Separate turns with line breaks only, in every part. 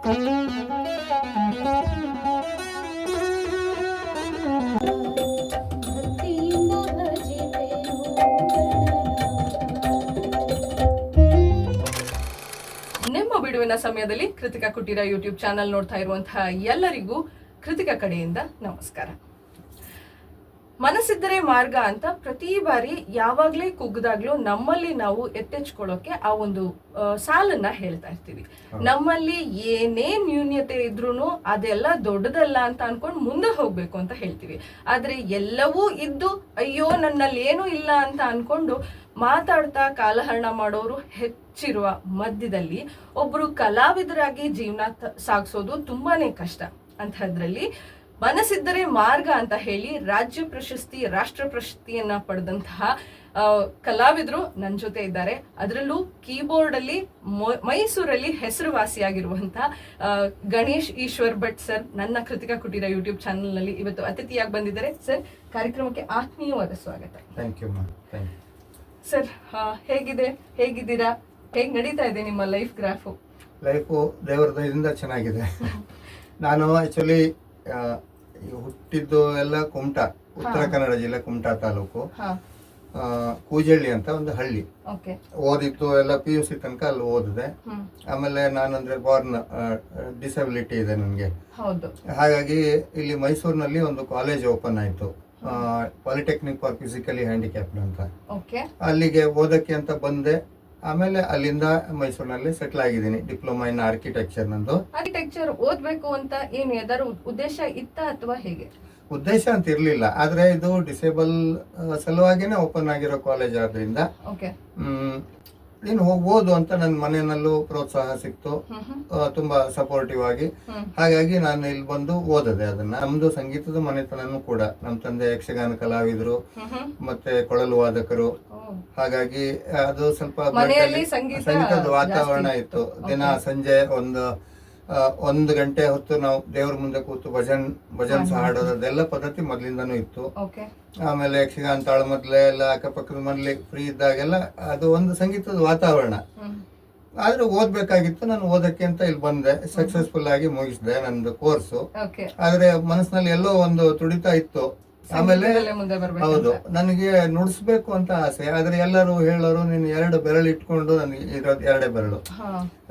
ನಿಮ್ಮ ಬಿಡುವಿನ ಸಮಯದಲ್ಲಿ ಕೃತಿಕಾ ಕುಟೀರ ಯೂಟ್ಯೂಬ್ ಚಾನಲ್ ನೋಡ್ತಾ ಇರುವಂತಹ ಎಲ್ಲರಿಗೂ ಕೃತಿಕಾ ಕಡೆಯಿಂದ ನಮಸ್ಕಾರ. ಮನಸ್ಸಿದ್ದರೆ ಮಾರ್ಗ ಅಂತ ಪ್ರತಿ ಬಾರಿ ಯಾವಾಗ್ಲೇ ಕುಗ್ಗದಾಗ್ಲೂ ನಮ್ಮಲ್ಲಿ ನಾವು ಎತ್ತೆಚ್ಕೊಳ್ಳೋಕೆ ಆ ಒಂದು ಸಾಲನ್ನ ಹೇಳ್ತಾ ಇರ್ತೀವಿ. ನಮ್ಮಲ್ಲಿ ಏನೇ ನ್ಯೂನ್ಯತೆ ಇದ್ರೂ ಅದೆಲ್ಲ ದೊಡ್ಡದಲ್ಲ ಅಂತ ಅನ್ಕೊಂಡು ಮುಂದೆ ಹೋಗ್ಬೇಕು ಅಂತ ಹೇಳ್ತೀವಿ. ಆದ್ರೆ ಎಲ್ಲವೂ ಇದ್ದು ಅಯ್ಯೋ ನನ್ನಲ್ಲಿ ಏನೂ ಇಲ್ಲ ಅಂತ ಅನ್ಕೊಂಡು ಮಾತಾಡ್ತಾ ಕಾಲಹರಣ ಮಾಡೋರು ಹೆಚ್ಚಿರುವ ಮಧ್ಯದಲ್ಲಿ ಒಬ್ರು ಕಲಾವಿದರಾಗಿ ಜೀವನ ಸಾಗಿಸೋದು ತುಂಬಾನೇ ಕಷ್ಟ. ಅಂಥದ್ರಲ್ಲಿ ಮನಸ್ಸಿದ್ದರೆ ಮಾರ್ಗ ಅಂತ ಹೇಳಿ ರಾಜ್ಯ ಪ್ರಶಸ್ತಿ, ರಾಷ್ಟ್ರ ಪ್ರಶಸ್ತಿಯನ್ನ ಪಡೆದಂತಹ ಕಲಾವಿದರು ನನ್ನ ಜೊತೆ ಇದ್ದಾರೆ. ಅದರಲ್ಲೂ ಕೀಬೋರ್ಡ್ ಅಲ್ಲಿ ಮೈಸೂರಲ್ಲಿ ಹೆಸರುವಾಸಿಯಾಗಿರುವಂತಹ ಗಣೇಶ್ ಈಶ್ವರ್ ಭಟ್ ಸರ್ ನನ್ನ ಕೃತಿಕಾ ಕುಟೀರ ಯೂಟ್ಯೂಬ್ ಚಾನೆಲ್ ನಲ್ಲಿ ಇವತ್ತು ಅತಿಥಿಯಾಗಿ ಬಂದಿದ್ದಾರೆ. ಸರ್, ಕಾರ್ಯಕ್ರಮಕ್ಕೆ ಆತ್ಮೀಯವಾದ ಸ್ವಾಗತ. ಸರ್, ಹೇಗಿದ್ದೀರಾ? ಹೇಗ್ ನಡೀತಾ ಇದೆ ನಿಮ್ಮ ಲೈಫು?
ದೇವರ ದಯದಿಂದ ಚೆನ್ನಾಗಿದೆ. ನಾನು ಆಕ್ಚುಲಿ ಹುಟ್ಟಿದ್ದು ಎಲ್ಲ ಕುಮಟಾ, ಉತ್ತರ ಕನ್ನಡ ಜಿಲ್ಲೆ ಕುಮಟಾ ತಾಲೂಕು, ಕೂಜಳ್ಳಿ ಅಂತ ಒಂದು ಹಳ್ಳಿ. ಓದಿದ್ದು ಎಲ್ಲ PUC ತನಕ ಅಲ್ಲಿ ಓದಿದೆ. ಆಮೇಲೆ ನಾನಂದ್ರೆ ಬಾರ್ನ್ ಡಿಸಬಿಲಿಟಿ ಇದೆ ನನಗೆ. ಹಾಗಾಗಿ ಇಲ್ಲಿ ಮೈಸೂರಿನಲ್ಲಿ ಒಂದು ಕಾಲೇಜ್ ಓಪನ್ ಆಯ್ತು, ಪಾಲಿಟೆಕ್ನಿಕ್ ಫಾರ್ ಫಿಸಿಕಲಿ ಹ್ಯಾಂಡಿಕ್ಯಾಪ್ಡ್ ಅಂತ. ಅಲ್ಲಿಗೆ ಓದಕ್ಕೆ ಅಂತ ಬಂದೆ. ಆಮೇಲೆ ಅಲ್ಲಿಂದ ಮೈಸೂರಿನಲ್ಲಿ ಸೆಟ್ಲ್ ಆಗಿದ್ದೀನಿ. ಡಿಪ್ಲೊಮಾ ಇನ್ ಆರ್ಕಿಟೆಕ್ಚರ್ ನಂದು.
ಆರ್ಕಿಟೆಕ್ಚರ್ ಓದ್ಬೇಕು ಅಂತ ಏನು ಯಾವ್ದಾದ್ರು ಉದ್ದೇಶ ಇತ್ತ ಅಥವಾ ಹೇಗೆ?
ಉದ್ದೇಶ ಅಂತ ಇರ್ಲಿಲ್ಲ, ಆದ್ರೆ ಇದು ಡಿಸೇಬಲ್ ಸಲುವಾಗಿನೇ ಓಪನ್ ಆಗಿರೋ ಕಾಲೇಜ್ ಆದ್ರಿಂದ ನೀನು ಹೋಗ್ಬೋದು ಅಂತ ನನ್ನ ಮನೆಯಲ್ಲೂ ಪ್ರೋತ್ಸಾಹ ಸಿಕ್ತು, ತುಂಬಾ ಸಪೋರ್ಟಿವ್ ಆಗಿ. ಹಾಗಾಗಿ ನಾನು ಇಲ್ಲಿ ಬಂದು ಓದದೆ ಅದನ್ನ. ನಮ್ದು ಸಂಗೀತದ ಮನೆತನೂ ಕೂಡ, ನಮ್ಮ ತಂದೆ ಯಕ್ಷಗಾನ ಕಲಾವಿದರು ಮತ್ತೆ ಕೊಳಲು ವಾದಕರು. ಹಾಗಾಗಿ ಅದು ಸ್ವಲ್ಪ ಸಂಗೀತದ ವಾತಾವರಣ ಇತ್ತು. ದಿನ ಸಂಜೆ ಒಂದು ಗಂಟೆ ಹೊತ್ತು ನಾವು ದೇವ್ರ ಮುಂದೆ ಕೂತು ಭಜನ್ಸ್ ಹಾಡೋದೆಲ್ಲ ಪದ್ಧತಿ ಮೊದ್ಲಿಂದನೂ ಇತ್ತು. ಆಮೇಲೆ ಯಕ್ಷಗಾನ ತಾಳಮದ್ಲೆ ಎಲ್ಲ ಅಕ್ಕಪಕ್ಕದ ಮನೇಲಿ ಫ್ರೀ ಇದ್ದಾಗೆಲ್ಲ ಅದು ಒಂದು ಸಂಗೀತದ ವಾತಾವರಣ. ಆದ್ರೆ ಓದ್ಬೇಕಾಗಿತ್ತು, ನಾನು ಓದಕ್ಕೆ ಅಂತ ಇಲ್ಲಿ ಬಂದೆ. ಸಕ್ಸಸ್ಫುಲ್ ಆಗಿ ಮುಗಿಸಿದೆ ನಂದು ಕೋರ್ಸು. ಆದ್ರೆ ಮನಸ್ಸಿನಲ್ಲಿ ಎಲ್ಲೋ ಒಂದು ತುಡಿತಾ ಇತ್ತು. ಆಮೇಲೆ ಹೌದು, ನನಗೆ ನುಡಿಸ್ಬೇಕು ಅಂತ ಆಸೆ. ಆದ್ರೆ ಎಲ್ಲರೂ ಹೇಳೋರು, ನೀನು 2 ಬೆರಳು ಇಟ್ಕೊಂಡು, ನನಗೆ ಇರೋದು 2 ಬೆರಳು,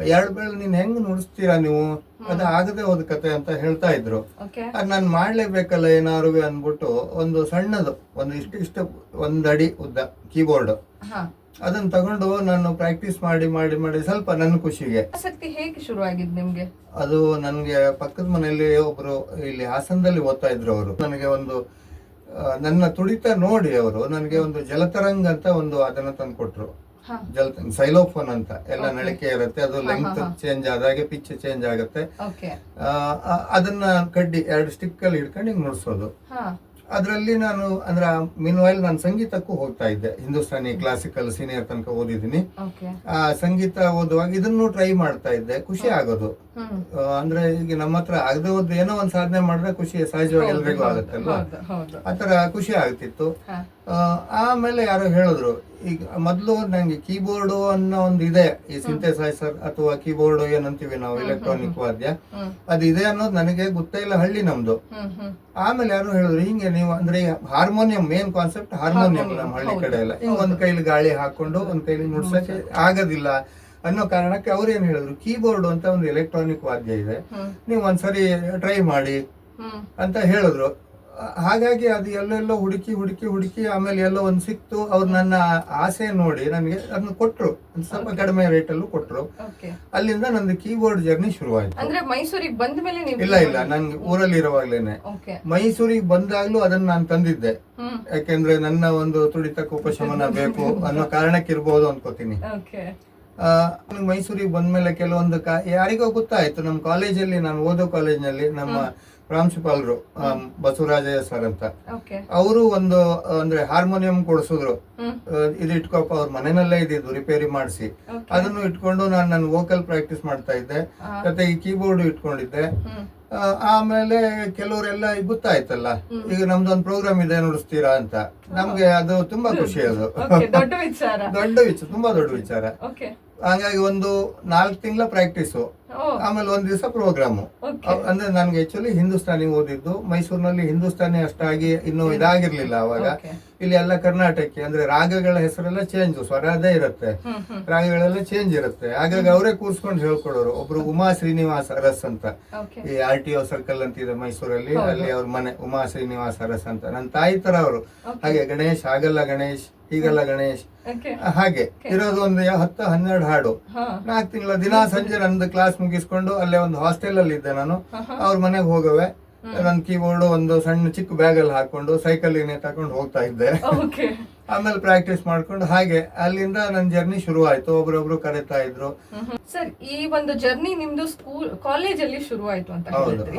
2 ಬೆರಳು ನೀನ್ ಹೆಂಗ್ ನುಡಿಸ್ತೀರಾ ನೀವು, ಅದು ಆಗದೆ ಹೋದ ಕತೆ ಅಂತ ಹೇಳ್ತಾ ಇದ್ರು. ಅದ್ ನಾನ್ ಮಾಡ್ಲೇಬೇಕಲ್ಲ ಏನಾರು ಅನ್ಬಿಟ್ಟು ಒಂದು ಸಣ್ಣದು ಇಷ್ಟು 1 ಅಡಿ ಉದ್ದ ಕೀಬೋರ್ಡ್ ಅದನ್ನ ತಗೊಂಡು ನಾನು ಪ್ರಾಕ್ಟೀಸ್ ಮಾಡಿ ಮಾಡಿ ಮಾಡಿ ಸ್ವಲ್ಪ ನನ್ನ ಖುಷಿಗೆ.
ಆಸಕ್ತಿ ಹೇಗೆ ಶುರು ಆಗಿದ್ ನಿಮ್ಗೆ?
ಅದು ನನ್ಗೆ ಪಕ್ಕದ ಮನೆಯಲ್ಲಿ ಒಬ್ರು ಇಲ್ಲಿ ಹಾಸನದಲ್ಲಿ ಓದ್ತಾ ಇದ್ರು. ಅವರು ನನಗೆ ಒಂದು ನನ್ನ ತುಡಿತ ನೋಡಿ ಅವರು ನನಗೆ ಒಂದು ಜಲತರಂಗ್ ಅಂತ ಒಂದು ಅದನ್ನ ತಂದು ಕೊಟ್ರು. ಸೈಲೋಫೋನ್ ಅಂತ ಎಲ್ಲ ನಳಿಕೆ ಇರುತ್ತೆ, ಅದು ಲೆಂತ್ ಚೇಂಜ್ ಆದಾಗೆ ಪಿಚ್ ಚೇಂಜ್ ಆಗುತ್ತೆ. ಅದನ್ನ ಕಡ್ಡಿ 2 ಸ್ಟಿಕ್ ಅಲ್ಲಿ ಹಿಡ್ಕೊಂಡು ಹಿಂಗ್ ನುಡ್ಸೋದು. ಅದ್ರಲ್ಲಿ ನಾನು ಅಂದ್ರೆ ಮೀನ್ವೈಲ್ ನಾನು ಸಂಗೀತಕ್ಕೂ ಹೋಗ್ತಾ ಇದ್ದೆ. ಹಿಂದೂಸ್ತಾನಿ ಕ್ಲಾಸಿಕಲ್ ಸೀನಿಯರ್ ತನಕ ಓದಿದ್ದೀನಿ. ಆ ಸಂಗೀತ ಓದುವಾಗ ಇದನ್ನು ಟ್ರೈ ಮಾಡ್ತಾ ಇದ್ದೆ. ಖುಷಿ ಆಗೋದು. ಅಂದ್ರೆ ಈಗ ನಮ್ಮ ಹತ್ರ ಆಗದೆ ಹೋದ್ ಏನೋ ಒಂದ್ ಸಾಧನೆ ಮಾಡಿದ್ರೆ ಖುಷಿ ಸಹಜವಾಗಿ ಎಲ್ರಿಗೂ ಆಗುತ್ತಲ್ವಾ, ಆತರ ಖುಷಿ ಆಗ್ತಿತ್ತು. ಆಮೇಲೆ ಯಾರೋ ಹೇಳಿದ್ರು, ಈಗ ಮೊದ್ಲು ನಂಗೆ ಕೀಬೋರ್ಡ್ ಅನ್ನೋ ಒಂದು ಇದೆ, ಈ ಸಿಂಥೆಸೈಸರ್ ಅಥವಾ ಕೀಬೋರ್ಡ್ ಏನಂತೀವಿ ನಾವು, ಎಲೆಕ್ಟ್ರಾನಿಕ್ ವಾದ್ಯ ಅದು ಇದೆ ಅನ್ನೋದು ನನಗೆ ಗೊತ್ತೇ ಇಲ್ಲ, ಹಳ್ಳಿ ನಮ್ದು. ಆಮೇಲೆ ಯಾರು ಹೇಳಿದ್ರು, ಹಿಂಗೆ ನೀವು ಅಂದ್ರೆ ಹಾರ್ಮೋನಿಯಂ ಮೇನ್ ಕಾನ್ಸೆಪ್ಟ್ ಹಾರ್ಮೋನಿಯಂ ನಮ್ಮ ಹಳ್ಳಿ ಕಡೆ ಎಲ್ಲ ಹಿಂಗ್ ಒಂದ್ ಕೈಲಿ ಗಾಳಿ ಹಾಕೊಂಡು ಒಂದ್ ಕೈಲಿ ನುಡ್ಸಕ್ಕೆ ಆಗೋದಿಲ್ಲ ಅನ್ನೋ ಕಾರಣಕ್ಕೆ ಅವ್ರು ಏನ್ ಹೇಳಿದ್ರು, ಕೀಬೋರ್ಡ್ ಅಂತ ಒಂದು ಎಲೆಕ್ಟ್ರಾನಿಕ್ ವಾದ್ಯ ಇದೆ, ನೀವು ಒಂದ್ಸರಿ ಟ್ರೈ ಮಾಡಿ ಅಂತ ಹೇಳಿದ್ರು. ಹಾಗಾಗಿ ಅದು ಎಲ್ಲೆಲ್ಲೋ ಹುಡುಕಿ ಆಮೇಲೆ ಎಲ್ಲೋ ಒಂದ್ ಸಿಕ್ತು. ಅವ್ರು ನನ್ನ ಆಸೆ ನೋಡಿ ನನಗೆ ಅದನ್ನ ಕೊಟ್ರು, ಸ್ವಲ್ಪ ಕಡಿಮೆ ರೇಟ್ ಅಲ್ಲೂ ಕೊಟ್ರು. ಅಲ್ಲಿಂದ ನಂದು ಕೀಬೋರ್ಡ್ ಜರ್ನಿ ಶುರುವಾಯ್ತು.
ಅಂದ್ರೆ ಮೈಸೂರಿಗೆ ಬಂದ ಮೇಲೆ?
ಇಲ್ಲ, ನನ್ಗೆ ಊರಲ್ಲಿ ಇರುವಾಗ್ಲೇನೆ. ಮೈಸೂರಿಗೆ ಬಂದಾಗ್ಲೂ ಅದನ್ನ ನಾನು ತಂದಿದ್ದೆ, ಯಾಕೆಂದ್ರೆ ನನ್ನ ಒಂದು ತುಡಿತಕ್ಕೆ ಉಪಶಮನ ಬೇಕು ಅನ್ನೋ ಕಾರಣಕ್ಕೆ ಇರ್ಬೋದು ಅನ್ಕೋತೀನಿ. ಮೈಸೂರಿಗೆ ಬಂದ್ಮೇಲೆ ಕೆಲವೊಂದು ಯಾರಿಗೋ ಗೊತ್ತಾಯ್ತು, ನಮ್ಮ ಕಾಲೇಜಲ್ಲಿ ನಾನು ಓದೋ ಕಾಲೇಜ್ನಲ್ಲಿ ನಮ್ಮ ಪ್ರಾಂಶುಪಾಲರು ಬಸವರಾಜಯ್ಯ ಸರ್ ಅಂತ, ಅವರು ಒಂದು ಅಂದ್ರೆ ಹಾರ್ಮೋನಿಯಂ ಕೊಡಿಸಿದ್ರು. ಇದು ಇಟ್ಕೊಪ್ಪ, ಅವ್ರ ಮನೆಯಲ್ಲೇ ಇದ್ದಿದ್ದು ರಿಪೇರಿ ಮಾಡಿಸಿ ಅದನ್ನು ಇಟ್ಕೊಂಡು ನಾನು ನನ್ನ ವೋಕಲ್ ಪ್ರಾಕ್ಟೀಸ್ ಮಾಡ್ತಾ ಇದ್ದೆ, ಮತ್ತೆ ಈ ಕೀಬೋರ್ಡ್ ಇಟ್ಕೊಂಡಿದ್ದೆ. ಆಮೇಲೆ ಕೆಲವರೆಲ್ಲ ಗೊತ್ತಾಯ್ತಲ್ಲ, ಈಗ ನಮ್ದೊಂದು ಪ್ರೋಗ್ರಾಮ್ ಇದೆ ನುಡಿಸ್ತೀರಾ ಅಂತ. ನಮ್ಗೆ ಅದು ತುಂಬಾ ಖುಷಿ, ಅದು ದೊಡ್ಡ ವಿಚಾರ, ತುಂಬಾ ದೊಡ್ಡ ವಿಚಾರ. ಹಾಗಾಗಿ ಒಂದು 4 ತಿಂಗಳ ಪ್ರಾಕ್ಟೀಸು ಆಮೇಲೆ ಒಂದ್ ದಿವಸ ಪ್ರೋಗ್ರಾಮು. ಅಂದ್ರೆ ನನ್ಗೆ ಆಕ್ಚುಲಿ ಹಿಂದೂಸ್ತಾನಿ ಓದಿದ್ದು, ಮೈಸೂರಿನಲ್ಲಿ ಹಿಂದೂಸ್ತಾನಿ ಅಷ್ಟಾಗಿ ಇನ್ನು ಇದಾಗಿರ್ಲಿಲ್ಲ ಅವಾಗ. ಇಲ್ಲಿ ಎಲ್ಲ ಕರ್ನಾಟಕಕ್ಕೆ ಅಂದ್ರೆ ರಾಗಗಳ ಹೆಸರೆಲ್ಲ ಚೇಂಜ್, ಸ್ವರ ಅದೇ ಇರುತ್ತೆ, ರಾಗಗಳೆಲ್ಲ ಚೇಂಜ್ ಇರುತ್ತೆ. ಹಾಗಾಗಿ ಅವರೇ ಕೂರ್ಸ್ಕೊಂಡು ಹೇಳ್ಕೊಡೋರು. ಒಬ್ರು ಉಮಾ ಶ್ರೀನಿವಾಸ ಅರಸ್ ಅಂತ, ಈ RTO ಸರ್ಕಲ್ ಅಂತ ಇದೆ ಮೈಸೂರಲ್ಲಿ, ಅಲ್ಲಿ ಅವ್ರ ಮನೆ ಉಮಾ ಶ್ರೀನಿವಾಸ ಅರಸ್ ಅಂತ. ನನ್ನ ತಾಯಿ ತರ ಅವರು. ಹಾಗೆ ಗಣೇಶ್, ಹಾಗಲ್ಲ ಗಣೇಶ್, ಹೀಗಲ್ಲ ಗಣೇಶ್, ಹಾಗೆ ಇರೋದು ಒಂದು 10-12 ಹಾಡು. 4 ತಿಂಗಳ ದಿನ ಸಂಜೆ ನಂದು ಕ್ಲಾಸ್ ಮುಗಿಸ್ಕೊಂಡು ಅಲ್ಲೇ ಒಂದು ಹಾಸ್ಟೆಲ್ ಅಲ್ಲಿ ಇದ್ದೆ ನಾನು. ಅವ್ರ ಮನೆಗೆ ಹೋಗವೆ, ನನ್ನ ಕೀಬೋರ್ಡ್ ಒಂದು ಸಣ್ಣ ಚಿಕ್ಕ ಬ್ಯಾಗ್ ಅಲ್ಲಿ ಹಾಕೊಂಡು ಸೈಕಲ್ ತಕೊಂಡು ಹೋಗ್ತಾ ಇದ್ದೆ. ಆಮೇಲೆ ಪ್ರಾಕ್ಟೀಸ್ ಮಾಡ್ಕೊಂಡು ಹಾಗೆ ಅಲ್ಲಿಂದ ನನ್ನ ಜರ್ನಿ ಶುರು ಆಯ್ತು. ಒಬ್ರೊಬ್ರು ಕರೀತಾ ಇದ್ರು.
ಸರ್, ಈ ಒಂದು ಜರ್ನಿ ನಿಮ್ದು ಕಾಲೇಜ್ ಅಲ್ಲಿ ಶುರು ಆಯ್ತು ಅಂತ ಹೇಳಿದ್ರಿ.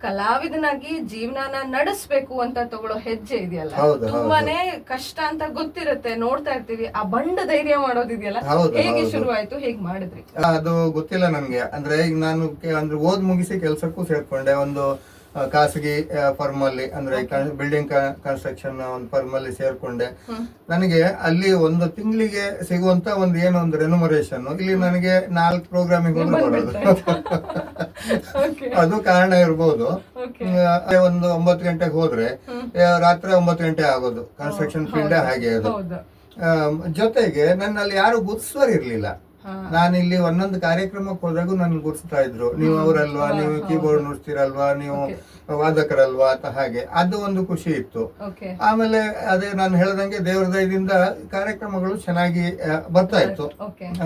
ಕಲಾವಿದನಾಗಿ ಜೀವನನ ನಡೆಸ್ಬೇಕು ಅಂತ ತಗೊಳ್ಳೋ ಹೆಜ್ಜೆ ಇದೆಯಲ್ಲ, ತುಂಬಾನೇ ಕಷ್ಟ ಅಂತ ಗೊತ್ತಿರುತ್ತೆ, ನೋಡ್ತಾ ಇರ್ತೀವಿ. ಆ ಬಂಡ ಧೈರ್ಯ ಮಾಡೋದಿದೆಯಲ್ಲ, ಹೇಗೆ ಶುರು ಆಯ್ತು, ಹೇಗ್ ಮಾಡಿದ್ರಿ?
ಅದು ಗೊತ್ತಿಲ್ಲ ನನ್ಗೆ. ಅಂದ್ರೆ ಈಗ ನಾನು ಅಂದ್ರೆ ಓದ್ ಮುಗಿಸಿ ಕೆಲ್ಸಕ್ಕೂ ಸೇರ್ಕೊಂಡೆ. ಒಂದು ಖಾಸಗಿ ಫರ್ಮ್ ಅಲ್ಲಿ, ಅಂದ್ರೆ ಬಿಲ್ಡಿಂಗ್ ಕನ್ಸ್ಟ್ರಕ್ಷನ್ ಒಂದು ಫರ್ಮ್ ಅಲ್ಲಿ ಸೇರ್ಕೊಂಡೆ. ನನಗೆ ಅಲ್ಲಿ ಒಂದು ತಿಂಗಳಿಗೆ ಸಿಗುವಂತ ಒಂದು ರೆನ್ಯುಮರೇಷನ್ ಇಲ್ಲಿ ನನಗೆ 4 ಪ್ರೋಗ್ರಾಮಿಂಗ್ ಬರೋದು. ಅದು ಕಾರಣ ಇರ್ಬೋದು. ಒಂದು 9 ಗಂಟೆಗೆ ಹೋದ್ರೆ ರಾತ್ರಿ 9 ಗಂಟೆ ಆಗೋದು. ಕನ್ಸ್ಟ್ರಕ್ಷನ್ ಫೀಲ್ಡ್ ಹಾಗೆ ಅದು. ಜೊತೆಗೆ ನನ್ನಲ್ಲಿ ಯಾರು ಗುರ್ಸ್ವರ್ ಇರ್ಲಿಲ್ಲ. ನಾನಿಲ್ಲಿ ಒಂದೊಂದು ಕಾರ್ಯಕ್ರಮಕ್ಕೆ ಹೋದಾಗೂ ನನ್ ಗುರ್ಸ್ತಾ ಇದ್ರು, ನೀವು ಅವರಲ್ವಾ, ನೀವು ಕೀಬೋರ್ಡ್ ನುಡ್ಸ್ತೀರಲ್ವಾ, ನೀವು ವಾದಕರಲ್ವಾ ಅಂತ. ಹಾಗೆ ಅದು ಒಂದು ಖುಷಿ ಇತ್ತು. ಆಮೇಲೆ ಅದೇ ನಾನು ಹೇಳ್ದಂಗೆ ದೇವ್ರ ದಯದಿಂದ ಕಾರ್ಯಕ್ರಮಗಳು ಚೆನ್ನಾಗಿ ಬರ್ತಾ ಇತ್ತು,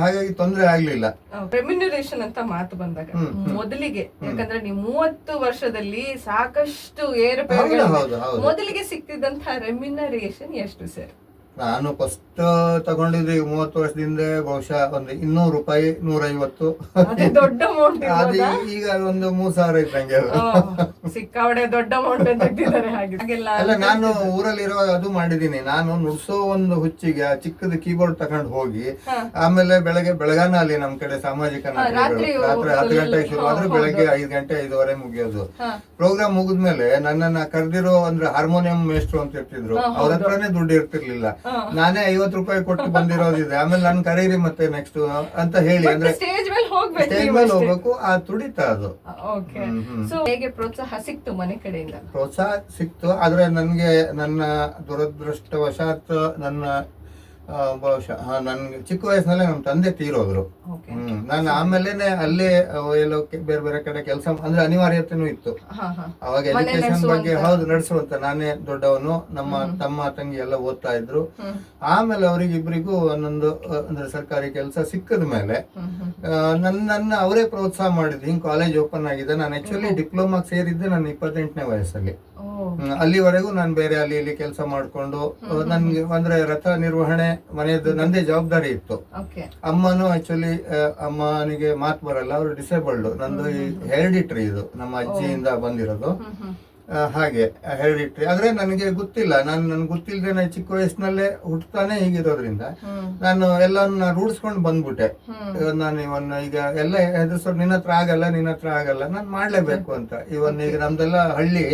ಹಾಗಾಗಿ ತೊಂದರೆ ಆಗ್ಲಿಲ್ಲ.
ರೆಮ್ಯುನರೇಷನ್ ಅಂತ ಮಾತು ಬಂದಾಗ ಮೊದಲಿಗೆ, ಯಾಕಂದ್ರೆ ನೀವು 30 ವರ್ಷದಲ್ಲಿ ಸಾಕಷ್ಟು ಏರುಪೇರು, ಮೊದಲಿಗೆ ಸಿಕ್ತಿದ್ದಂತಹ ರೆಮ್ಯುನರೇಷನ್ ಎಷ್ಟು ಸರ್?
ನಾನು ಫಸ್ಟ್ ತಗೊಂಡಿದ್ದು 30 ವರ್ಷದಿಂದ ಬಹುಶಃ ಒಂದು 200 ರೂಪಾಯಿ, 150.
ದೊಡ್ಡ ಅಮೌಂಟ್.
ಅದು ಈಗ ಒಂದು 3000 ಇದ್ದಂಗೆ.
ಸಿಕ್ಕಾವಡೆ ದೊಡ್ಡ ಅಮೌಂಟ್ ತೆಗ್ದಿದ್ದಾರೆ.
ಅಲ್ಲ, ನಾನು ಊರಲ್ಲಿರುವಾಗ ಅದು ಮಾಡಿದೀನಿ. ನಾನು ನುಡ್ಸೋ ಒಂದು ಹುಚ್ಚಿಗೆ ಆ ಚಿಕ್ಕದ ಕೀಬೋರ್ಡ್ ತಗೊಂಡು ಹೋಗಿ, ಆಮೇಲೆ ಬೆಳಗಾನ ಅಲ್ಲಿ ನಮ್ ಕಡೆ ಸಾಮಾಜಿಕ ನಾಟಕಗಳು ರಾತ್ರಿ 10 ಗಂಟೆಗೆ ಶುರು ಆದ್ರೆ ಬೆಳಗ್ಗೆ 5 ಗಂಟೆ 5:30 ಮುಗಿಯೋದು. ಪ್ರೋಗ್ರಾಮ್ ಮುಗಿದ್ಮೇಲೆ ನನ್ನನ್ನ ಕರೆದಿರೋ ಅಂದ್ರೆ ಹಾರ್ಮೋನಿಯಂ ಮೇಸ್ಟ್ರು ಅಂತ ಇರ್ತಿದ್ರು, ಅವ್ರ ಹತ್ರನೇ ದುಡ್ಡು ಇರ್ತಿರ್ಲಿಲ್ಲ. ನಾನೇ 50 ರೂಪಾಯಿ ಕೊಟ್ಟು ಬಂದಿರೋದಿದೆ. ಆಮೇಲೆ ನಾನು ಕರೀರಿ ಮತ್ತೆ ನೆಕ್ಸ್ಟ್ ಅಂತ ಹೇಳಿ, ಅಂದ್ರೆ
ಸ್ಟೇಜ್ ಮೇಲೆ
ಹೋಗ್ಬೇಕು. ಆ ತುಡಿತ ಅದು.
ಹೇಗೆ ಪ್ರೋತ್ಸಾಹ ಸಿಕ್ತು ಮನೆ ಕಡೆಯಿಂದ?
ಪ್ರೋತ್ಸಾಹ ಸಿಕ್ತು, ಆದ್ರೆ ನನ್ಗೆ ನನ್ನ ದುರದೃಷ್ಟವಶಾತ್ ನನ್ನ ಬಹುಶಃ ನನ್ಗೆ ಚಿಕ್ಕ ವಯಸ್ಸಿನಲ್ಲೇ ನಮ್ಮ ತಂದೆ ತೀರೋದ್ರು. ನಾನು ಆಮೇಲೆನೆ ಅಲ್ಲೇ ಎಲ್ಲೋ ಬೇರೆ ಬೇರೆ ಕಡೆ ಕೆಲಸ, ಅಂದ್ರೆ ಅನಿವಾರ್ಯತೆನೂ ಇತ್ತು ಅವಾಗ. ಎಜುಕೇಶನ್ ಬಗ್ಗೆ ನಡೆಸುವಂತ ನಾನೇ ದೊಡ್ಡವನು, ನಮ್ಮ ತಮ್ಮ ತಂಗಿ ಎಲ್ಲ ಓದ್ತಾ ಇದ್ರು. ಆಮೇಲೆ ಅವರಿಗಿಬ್ರಿಗೂ ಒಂದೊಂದು ಅಂದ್ರೆ ಸರ್ಕಾರಿ ಕೆಲಸ ಸಿಕ್ಕದ ಮೇಲೆ ನನ್ನ ಅವರೇ ಪ್ರೋತ್ಸಾಹ ಮಾಡಿದ್ರು. ಹಿಂಗ್ ಕಾಲೇಜ್ ಓಪನ್ ಆಗಿದೆ. ನಾನು ಆಕ್ಚುಲಿ ಡಿಪ್ಲೊಮಾಗೆ ಸೇರಿದ್ದೆ ನನ್ನ 28ನೇ ವಯಸ್ಸಲ್ಲಿ. ಅಲ್ಲಿವರೆಗೂ ನಾನು ಬೇರೆ ಅಲ್ಲಿ ಇಲ್ಲಿ ಕೆಲಸ ಮಾಡ್ಕೊಂಡು, ನನ್ಗೆ ಅಂದ್ರೆ ರಥ ನಿರ್ವಹಣೆ ಮನೆಯದ್ದು ನಂದೇ ಜವಾಬ್ದಾರಿ ಇತ್ತು. ಅಮ್ಮನು ಆಕ್ಚುಲಿ ಅಮ್ಮನಿಗೆ ಮಾತು ಬರಲ್ಲ, ಅವರು ಡಿಸೇಬಲ್ಡ್. ನಂದು ಈ ಹೆರಿಡಿಟ್ರಿ, ಇದು ನಮ್ಮ ಅಜ್ಜಿಯಿಂದ ಬಂದಿರೋದು. ಹಾಗೆ ಹೆರಿಡಿಟ್ರಿ. ಆದ್ರೆ ನನಗೆ ಗೊತ್ತಿಲ್ಲ, ನನ್ಗೆ ಗೊತ್ತಿಲ್ಲದೆ ಚಿಕ್ಕ ವಯಸ್ಸಿನಲ್ಲೇ ಹುಟ್ಟತಾನೆ ಹೀಗಿರೋದ್ರಿಂದ ನಾನು ಎಲ್ಲನ್ನ ರೂಢಿಸ್ಕೊಂಡು ಬಂದ್ಬಿಟ್ಟೆ. ನಾನು ಈಗ ಎಲ್ಲ ಹೆದರ್ಸೋರು, ನಿನ್ನ ಹತ್ರ ಆಗಲ್ಲ, ನಾನು ಮಾಡ್ಲೇಬೇಕು ಅಂತ. ಈಗ ನಮ್ದೆಲ್ಲ ಹಳ್ಳಿ,